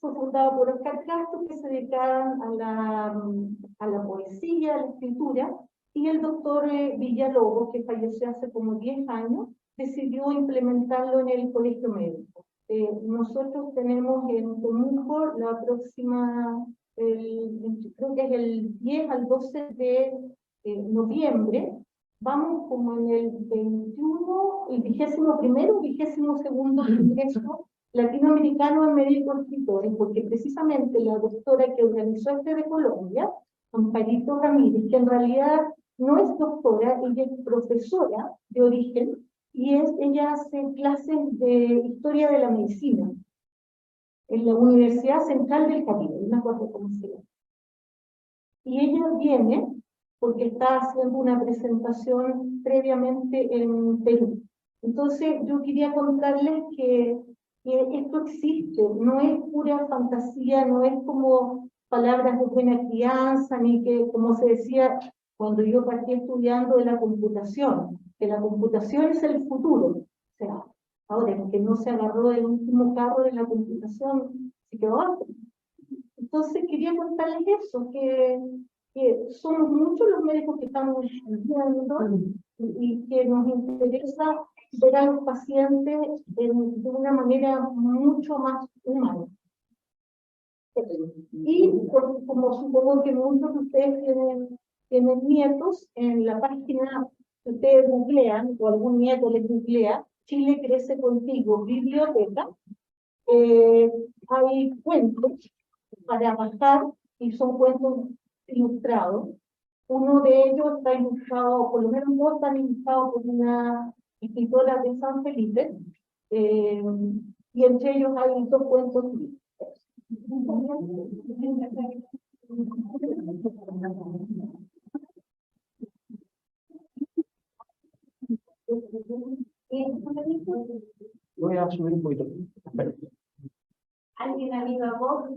fue fundado por Oscar Castro, que se dedicaban a la poesía, a la escritura, y el doctor Villalobos, que falleció hace como 10 años, decidió implementarlo en el colegio médico. Nosotros tenemos en Temuco la próxima, creo que es el 10 al 12 de noviembre, vamos como en el 21, el 21º, 22º Congreso Latinoamericano de Médicos Escritores, porque precisamente la doctora que organizó este de Colombia, Amparito Ramírez, que en realidad no es doctora, ella es profesora de origen, y ella hace clases de historia de la medicina en la Universidad Central del Caribe, no me acuerdo cómo se llama. Y ella viene porque está haciendo una presentación previamente en Perú. Entonces yo quería contarles que esto existe, no es pura fantasía, no es como palabras de buena crianza, ni que, como se decía cuando yo partí estudiando de la computación, que la computación es el futuro. O sea, Ahora, el que no se agarró del último carro de la computación se quedó antes. Entonces quería contarles eso, que somos muchos los médicos que estamos estudiando y que nos interesa ver a los pacientes de una manera mucho más humana. Y como supongo que muchos de ustedes tienen nietos, en la página que ustedes googlean, o algún nieto les googlea, Chile Crece Contigo, biblioteca, hay cuentos para bajar, y son cuentos ilustrados. Uno de ellos está ilustrado, por lo menos dos están ilustrados por una escritora de San Felipe, y entre ellos hay dos cuentos. Voy a subir un poquito. Alguien amiga vos,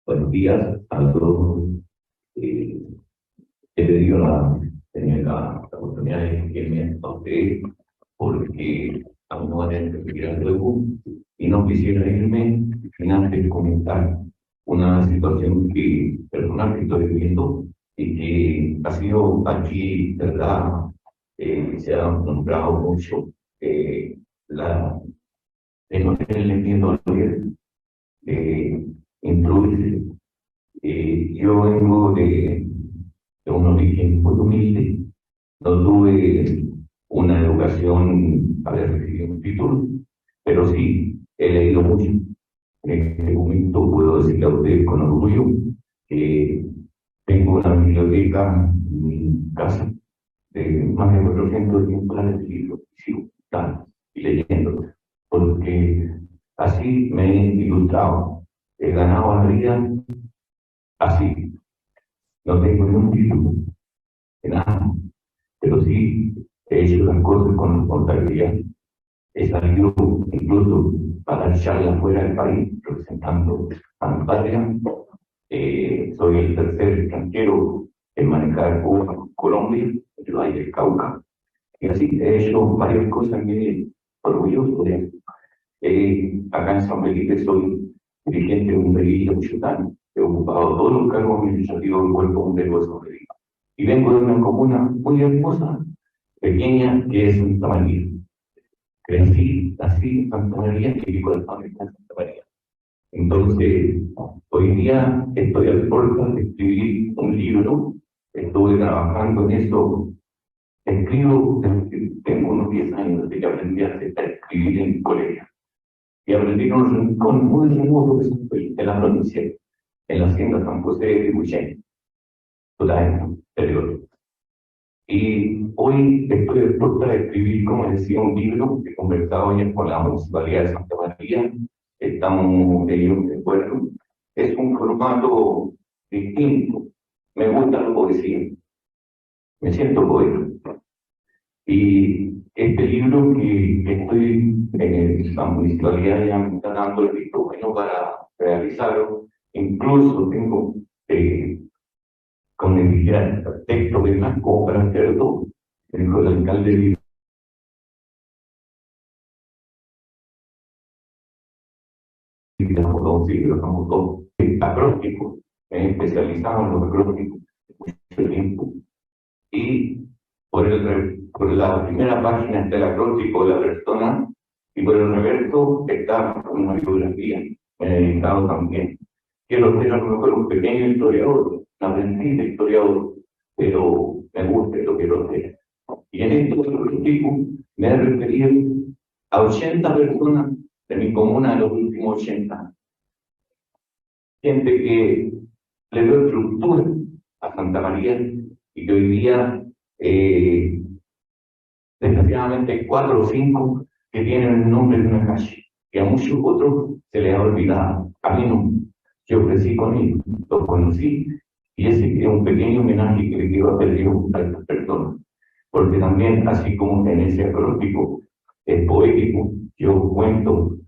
Buenos días a todos. He pedido tener la oportunidad de dirigirme a ustedes porque a mí no van a tener que seguir luego y no quisiera irme sin antes comentar una situación personal que estoy viviendo y que ha sido aquí, ¿verdad? Se ha nombrado mucho la de no tenerle miedo al poder, incluirse. Yo vengo de un origen muy humilde, no tuve una educación para recibir un título, pero sí he leído mucho. En este momento puedo decirle a ustedes con orgullo que tengo una biblioteca en mi casa de más de 400 ejemplares de libros, y sigo buscando y leyendo, porque así me he ilustrado, he ganado la vida así. No tengo ningún título, de nada, pero sí he hecho las cosas con responsabilidad. He salido incluso para dar charlas fuera del país, representando a mi patria. Soy el tercer extranjero en manejar Cuba, Colombia, el Valle del Cauca. Y así he hecho varias cosas muy orgulloso de eso. Acá en San Felipe soy dirigente de un delito ciudadano. He ocupado todos los cargos administrativos del cuerpo bombero de San Felipe. Y vengo de una comuna muy hermosa, pequeña, que es Santa María. Crecí así en Santa María y vivo de familia en Santa María. Entonces, hoy día estoy al borde de escribir un libro, estuve trabajando en eso, escribo, tengo unos 10 años desde que aprendí a escribir en el colegio. Y aprendí en un rincón muy remoto de la provincia, en la hacienda San José de Huichén, total interior. Y hoy estoy dispuesta a escribir, como decía, un libro que he conversado ya con la Municipalidad de Santa María. Estamos de acuerdo. Es un formato distinto. Me gusta la poesía. Me siento poeta. Y este libro que estoy en la Municipalidad ya me está dando el visto bueno para realizarlo. Incluso tengo con el texto de Blanco para hacerlo, el alcalde somos dos acrósticos, especializados en los acrósticos mucho tiempo. Y por la primera página está el acróstico de la persona, y por el reverso está una biografía. Me he dedicado también. Quiero ser a lo mejor un pequeño historiador, un aprendiz de historiador, pero me gusta y lo quiero hacer. Y en estos acrósticos me he referido a 80 personas de mi comuna en los últimos 80 años. Gente que le dio estructura a Santa María y que hoy día, desgraciadamente, hay 4 o 5 que tienen el nombre de una calle, que a muchos otros se les ha olvidado. A mí no. Yo crecí con ellos, los conocí, y ese es un pequeño homenaje que le quiero hacer yo a estas personas. Porque también, así como en ese acróstico es poético, yo cuento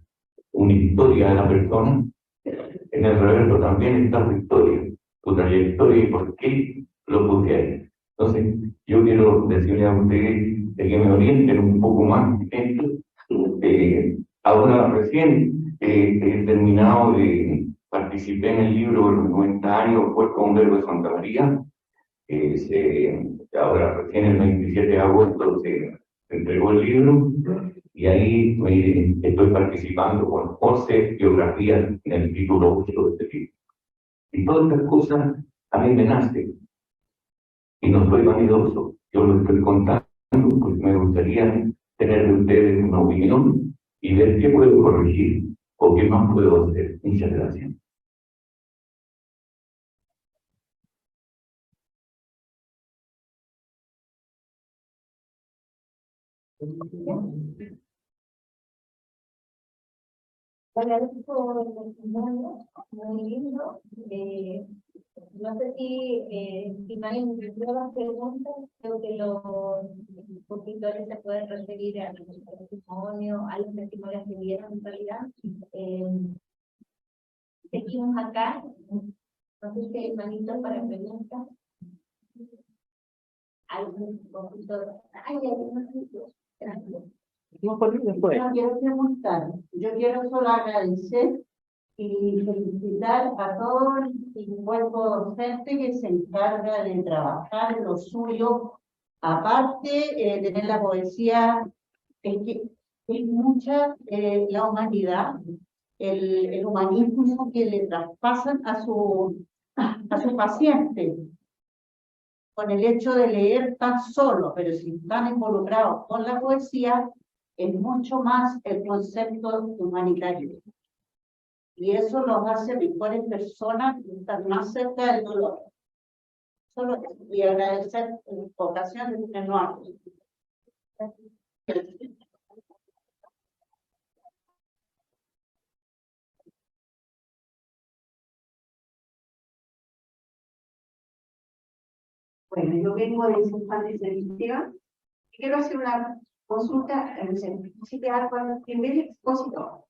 una historia de la persona, en el reverso también está su historia. su trayectoria y por qué lo puse ahí. Entonces, yo quiero decirle a ustedes de que me orienten un poco más en esto. Ahora recién he terminado participé en el libro Los 90 años, Cuerpo Bombero de Santa María. Ahora recién el 27 de agosto se entregó el libro y ahí estoy participando con 11 biografías en el título 8 de este libro. Y todas estas cosas a mí me nacen y no estoy vanidoso, yo lo estoy contando porque me gustaría tener de ustedes una opinión y ver qué puedo corregir o qué más puedo hacer. Muchas gracias. Agradezco por el testimonio, muy lindo. No sé si no hay nuevas preguntas, creo que los consultores se pueden referir a los testimonios, a los testimonios que vieron en realidad. Seguimos acá. No sé si hay manitos para preguntas. ¿Algún consultor? Ay, gracias. Yo quiero preguntar, yo quiero solo agradecer y felicitar a todo el cuerpo docente que se encarga de trabajar en lo suyo, aparte de tener la poesía, es que es mucha la humanidad, el humanismo que le traspasan a su paciente, con el hecho de leer tan solo, pero si están involucrados con la poesía, es mucho más el concepto humanitario. Y eso los hace mejores personas que están más cerca del dolor. Solo y agradecer en ocasiones que no hago. Bueno, yo vengo de Infantes de Víctima y quiero hacer una consulta en el primer expositor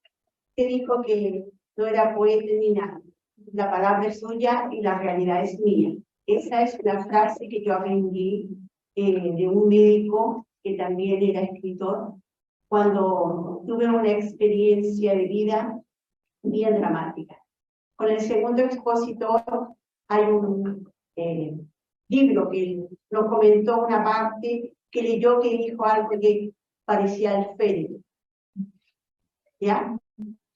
que dijo que no era poeta ni nada. La palabra es suya y la realidad es mía. Esa es una frase que yo aprendí de un médico que también era escritor cuando tuve una experiencia de vida bien dramática. Con el segundo expositor hay un libro que nos comentó una parte que leyó que dijo algo que parecía el féretro, ¿ya?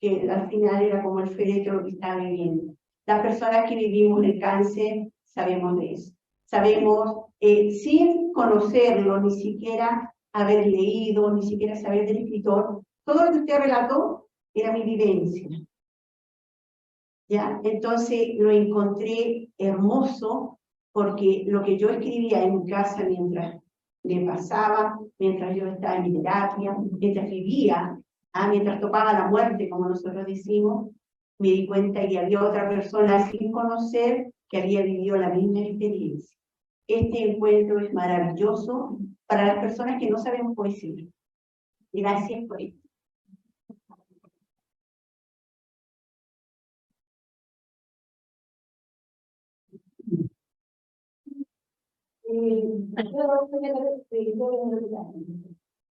Que al final era como el féretro lo que estaba viviendo. Las personas que vivimos el cáncer sabemos de eso. Sabemos, sin conocerlo, ni siquiera haber leído, ni siquiera saber del escritor, todo lo que usted relató era mi vivencia. ¿Ya? Entonces lo encontré hermoso porque lo que yo escribía en mi casa mientras me pasaba, mientras yo estaba en mi terapia, mientras vivía, mientras topaba la muerte, como nosotros decimos, me di cuenta que había otra persona sin conocer que había vivido la misma experiencia. Este encuentro es maravilloso para las personas que no sabemos poesía. Gracias por esto.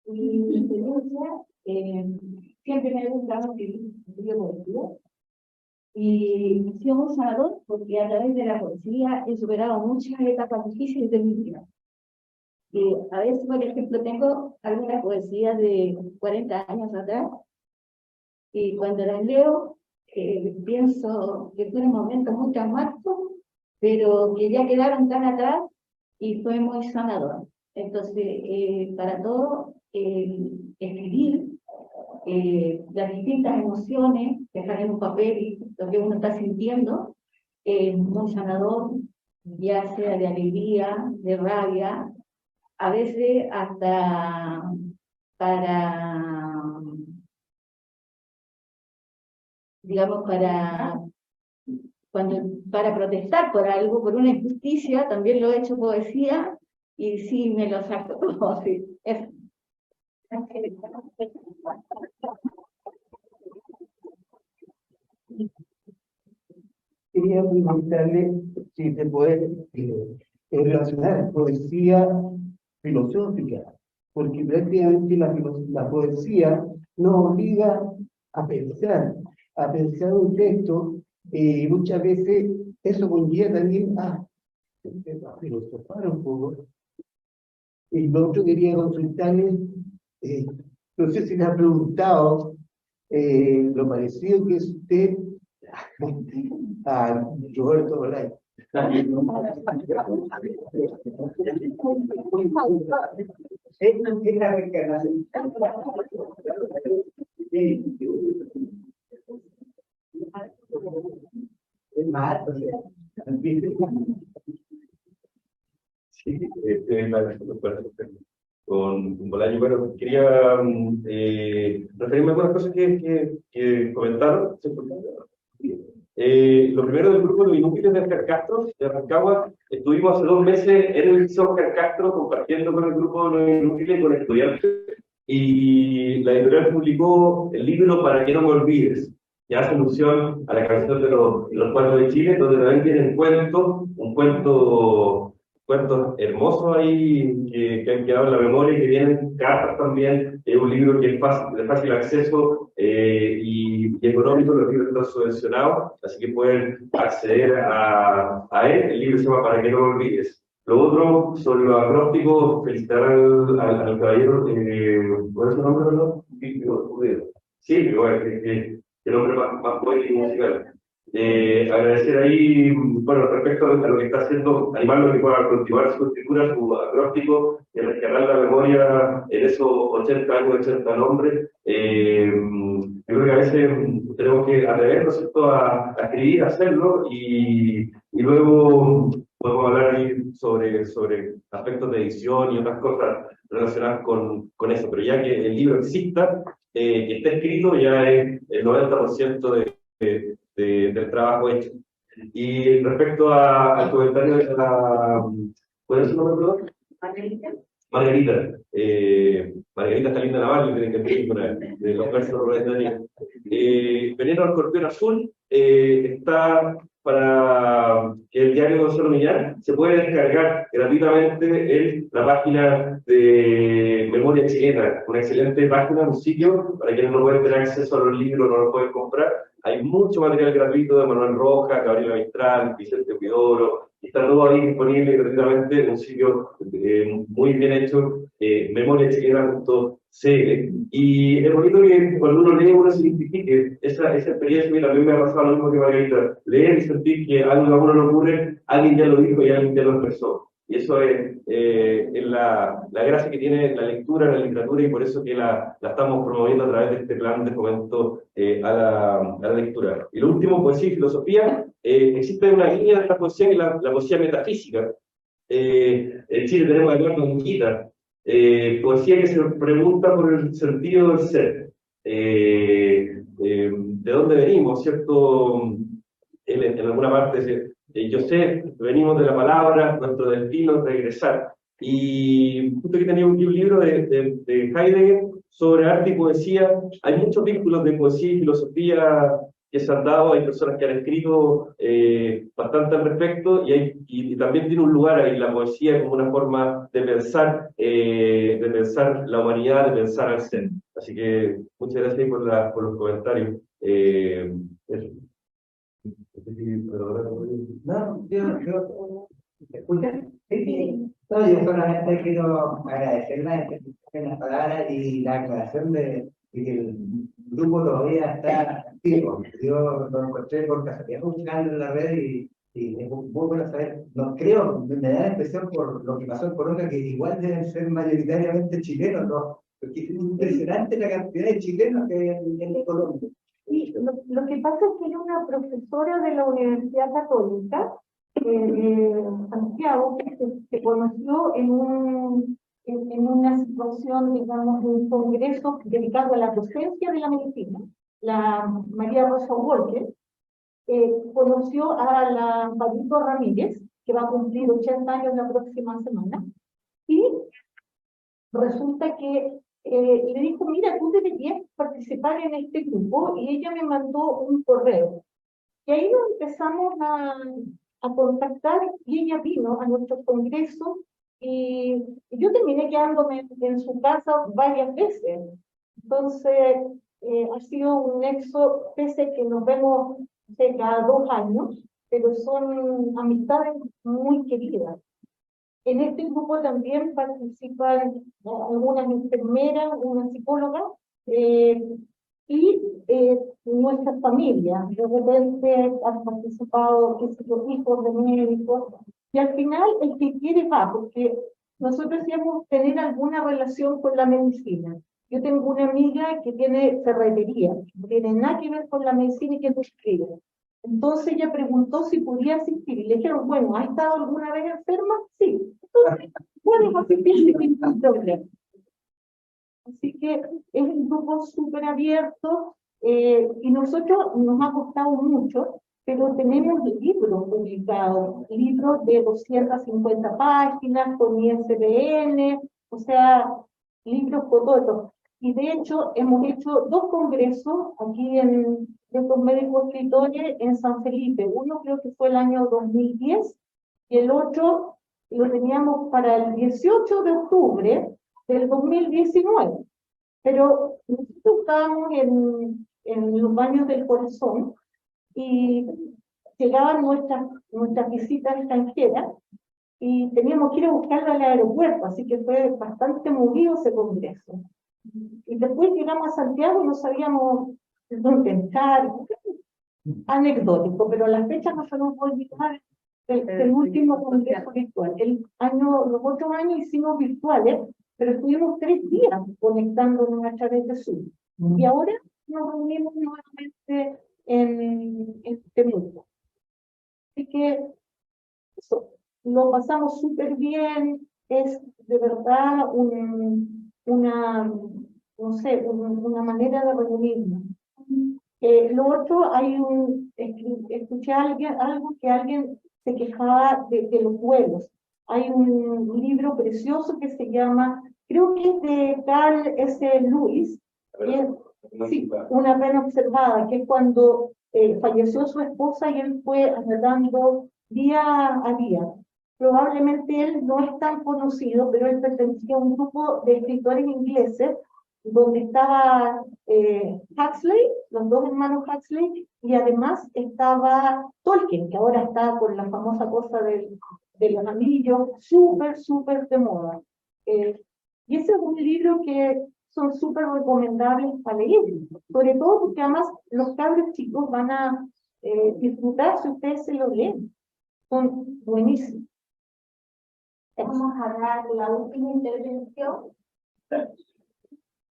Mi experiencia, siempre me ha gustado escribir poesía y ha sido muy sanador porque a través de la poesía he superado muchas etapas difíciles de mi vida. A veces, por ejemplo, tengo algunas poesías de 40 años atrás y cuando las leo pienso que fueron momentos muy traumáticos, pero que ya quedaron tan atrás y fue muy sanador. Entonces, para todo, escribir las distintas emociones, dejar en un papel lo que uno está sintiendo, muy sanador, ya sea de alegría, de rabia, a veces hasta para, digamos, para protestar por algo, por una injusticia, también lo he hecho poesía, y sí me lo saco todo, sí. Quería preguntarle si se puede relacionar poesía filosófica, porque prácticamente la poesía nos obliga a pensar un texto, y muchas veces eso conlleva también a filosofar un poco. Y lo otro quería consultarles, no sé si le ha preguntado lo parecido que es usted a Roberto Bolay. Sí, con Bolaño, bueno, quería referirme a algunas cosas que comentaron. Lo primero del grupo de los inútiles de Oscar Castro, de Rancagua, estuvimos hace 2 meses en el liceo Oscar Castro compartiendo con el grupo de los inútiles y con estudiantes, y la editorial publicó el libro Para que no me olvides, ya hace alusión a la canción de los Cuatro de Chile, donde también tienen cuentos hermosos ahí que han quedado en la memoria y que vienen cartas también. Es un libro que es de fácil acceso y económico. Los libros están subvencionados, así que pueden acceder a él. El libro se llama Para que no me olvides. Lo otro, sobre los acrósticos, felicitar al caballero, ¿cuál es su nombre, perdón? Sí, pero bueno, el hombre más poético y musical. Agradecer ahí, bueno, respecto a lo que está haciendo, animarlo que pueda continuar su escritura, su acróstico, y rescatar la memoria en esos 80 nombres. Yo creo que a veces tenemos que atrevernos, ¿cierto?, a escribir, a hacerlo, y luego podemos hablar ahí sobre aspectos de edición y otras cosas relacionadas con eso, pero ya que el libro exista, que esté escrito, ya es el 90% del trabajo hecho. Y respecto al comentario de ¿cuál es su nombre, perdón? Margarita. Margarita Galindo Navarro, tienen que decir, de los versos Rubén Daniel. Veneno al Escorpión Azul está para que el diario de Gonzalo Millán se puede descargar gratuitamente en la página de Memoria Chilena, una excelente página, un sitio para quienes no pueden tener acceso a los libros, no los pueden comprar. Hay mucho material gratuito de Manuel Rojas, Gabriela Mistral, Vicente Huidobro, y está todo ahí disponible gratuitamente en un sitio muy bien hecho, memoriachilena.cl. Y es bonito que cuando uno lee, uno se identifique esa experiencia. Y también me ha pasado lo mismo que Margarita, leer y sentir que algo a uno le ocurre, alguien ya lo dijo y alguien ya lo expresó. Y eso es la gracia que tiene la lectura, la literatura, y por eso que la estamos promoviendo a través de este plan de fomento a la lectura. Y lo último, poesía y filosofía. Existe una línea de esta poesía que es la poesía metafísica. En Chile tenemos a Eduardo Mujica, poesía que se pregunta por el sentido del ser. ¿De dónde venimos, cierto? En alguna parte yo sé, venimos de la palabra, nuestro destino es regresar. Y justo que tenía un libro de Heidegger sobre arte y poesía. Hay muchos vínculos de poesía y filosofía que se han dado, hay personas que han escrito bastante al respecto, y también tiene un lugar ahí la poesía como una forma de pensar la humanidad, de pensar al ser. Así que muchas gracias por los comentarios. Eso. No, yo ¿me escuchan? Sí. No, yo solamente quiero agradecer las palabras y la aclaración de que el grupo todavía está activo. Yo lo encontré por casualidad buscando en la red y es muy bueno saber. No creo, me da la impresión por lo que pasó en Colombia, que igual deben ser mayoritariamente chilenos, ¿no? Porque es impresionante la cantidad de chilenos que hay en Colombia. Y lo que pasa es que era una profesora de la Universidad Católica de Santiago que se conoció en una situación, digamos, de un congreso dedicado a la docencia de la medicina. La María Rosa Walker conoció a la Pablito Ramírez, que va a cumplir 80 años la próxima semana, y resulta que le dijo, mira, tú deberías participar en este grupo, y ella me mandó un correo. Y ahí nos empezamos a a contactar y ella vino a nuestro congreso y yo terminé quedándome en su casa varias veces. Entonces, ha sido un nexo, pese a que nos vemos cada 2 años, pero son amistades muy queridas. En este grupo también participan algunas enfermeras, una psicóloga y nuestras familias. De repente han participado hijos de médicos y al final el que quiere va, porque nosotros queremos tener alguna relación con la medicina. Yo tengo una amiga que tiene ferretería, que no tiene nada que ver con la medicina y que no escribe. Entonces ella preguntó si podía asistir y le dijeron, bueno, ¿ha estado alguna vez enferma? Sí. Entonces, bueno, asistir sin ningún problema. Así que es un grupo súper abierto y nosotros nos ha costado mucho, pero tenemos libros publicados, libros de 250 páginas con ISBN, o sea, libros fotógrafos. Y de hecho hemos hecho 2 congresos aquí de estos médicos escritores en San Felipe. Uno creo que fue el año 2010 y el otro lo teníamos para el 18 de octubre del 2019. Pero nosotros estábamos en los baños del corazón y llegaban nuestras visitas extranjeras y teníamos que ir a buscarla al aeropuerto, así que fue bastante movido ese congreso. Y después llegamos a Santiago y no sabíamos dónde entrar. Anecdótico, pero las fechas no se nos puede olvidar del último congreso virtual. Los otros años hicimos virtuales, pero estuvimos 3 días conectándonos a través de Zoom. Y ahora nos reunimos nuevamente en Temuco. Así que eso, lo pasamos súper bien, es de verdad una manera de reunirnos. Lo otro, escuché algo que alguien se quejaba de los vuelos. Hay un libro precioso que se llama, creo que es de Carl S. Lewis, sí, Una pena observada, que es cuando falleció su esposa y él fue andando día a día. Probablemente él no es tan conocido, pero él pertenecía a un grupo de escritores ingleses donde estaba Huxley, los 2 hermanos Huxley, y además estaba Tolkien, que ahora está con la famosa cosa de los anillos, súper de moda. Y ese es un libro que son súper recomendables para leer, sobre todo porque además los cabros chicos van a disfrutar si ustedes se lo leen. Son buenísimos. Vamos a dar la última intervención.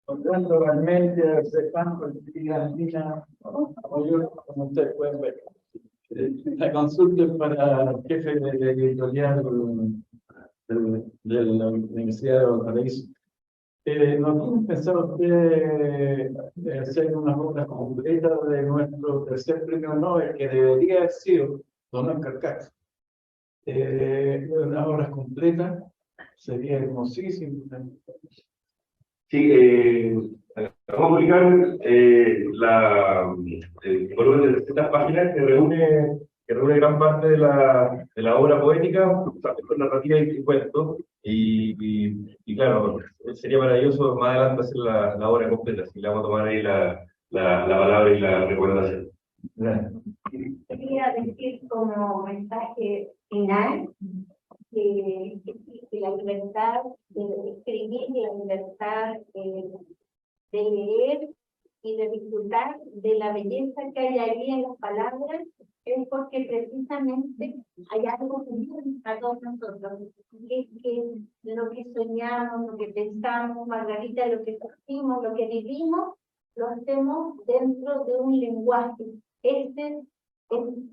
Entrando realmente a ese campo de Argentina, apoyo, como ustedes pueden ver. La consulta es para el jefe de editorial de la Universidad de Valparaíso. ¿No tiene pensado usted hacer una obra completa de nuestro tercer premio Nobel, que debería haber sido Don Oscar Cax? Una obra completa sería hermosísimo. Sí, vamos a publicar el volumen de 300 páginas que reúne gran parte de la obra poética, con narrativa y cuentos. Y claro, sería maravilloso más adelante hacer la obra completa, así le vamos a tomar ahí la palabra y la recomendación. Quería decir como mensaje final que la libertad de escribir y la libertad de leer y de disfrutar de la belleza que hay ahí en las palabras es porque precisamente hay algo común a todos nosotros, que es que lo que soñamos, lo que pensamos, Margarita, lo que sentimos, lo que vivimos, lo hacemos dentro de un lenguaje. Esta es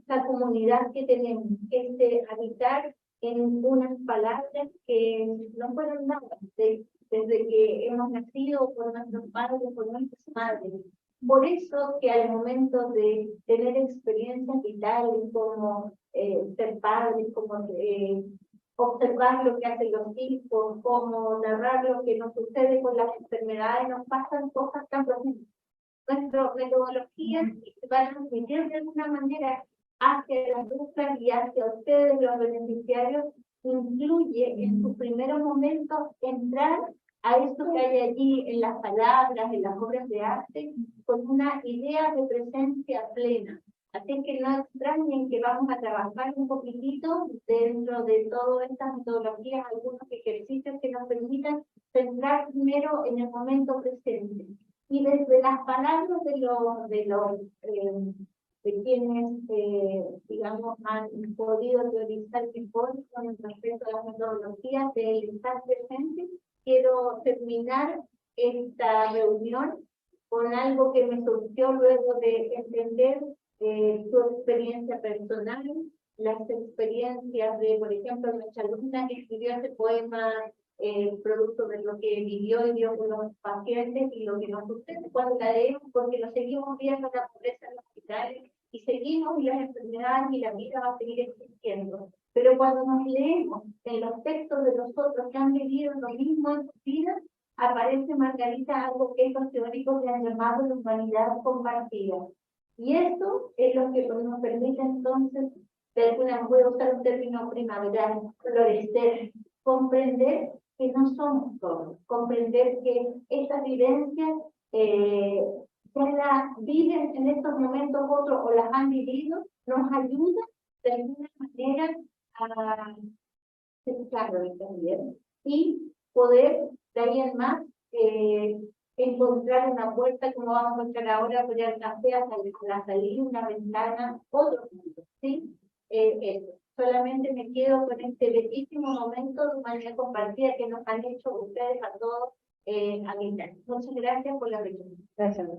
la comunidad que tenemos, que es habitar en unas palabras que no fueron nada desde que hemos nacido por nuestros padres, por nuestras madres. Por eso que al momento de tener experiencias vitales como ser padres, como observar lo que hacen los hijos, como narrar lo que nos sucede con las enfermedades, nos pasan cosas tan profundas. Nuestras metodologías van a transmitir de alguna manera hacia la industria y hacia ustedes, los beneficiarios, incluye en sus primeros momentos entrar a esto que hay allí en las palabras, en las obras de arte, con una idea de presencia plena. Así que no extrañen que vamos a trabajar un poquitito dentro de todas estas metodologías, algunos ejercicios que nos permitan centrar primero en el momento presente. Y desde las palabras de quienes, digamos, han podido teorizar mejor con respecto a las metodologías del estar presente, quiero terminar esta reunión con algo que me surgió luego de entender su experiencia personal, las experiencias de, por ejemplo, nuestra alumna que escribió ese poema producto de lo que vivió y vio con los pacientes y lo que nos sucede cuando la leemos, porque lo seguimos viendo la pobreza en los hospitales y seguimos y las enfermedades y la vida va a seguir existiendo. Pero cuando nos leemos en los textos de los otros que han vivido lo mismo en sus vidas, aparece, Margarita, algo que estos teóricos le han llamado la humanidad compartida. Y eso es lo que nos permite entonces, de alguna, voy a usar un término primaveral, florecer, comprender que no somos todos, comprender que estas vivencias ya las viven en estos momentos otros o las han vivido, nos ayuda de alguna manera a centrarlo también y poder de ahí en más encontrar una puerta, como vamos a encontrar ahora, por el café hasta la salida, una ventana, otro mundo, ¿sí? Eso. Solamente me quedo con este bellísimo momento de humanidad compartida que nos han hecho ustedes a todos habitar. Muchas gracias por la pregunta. Gracias.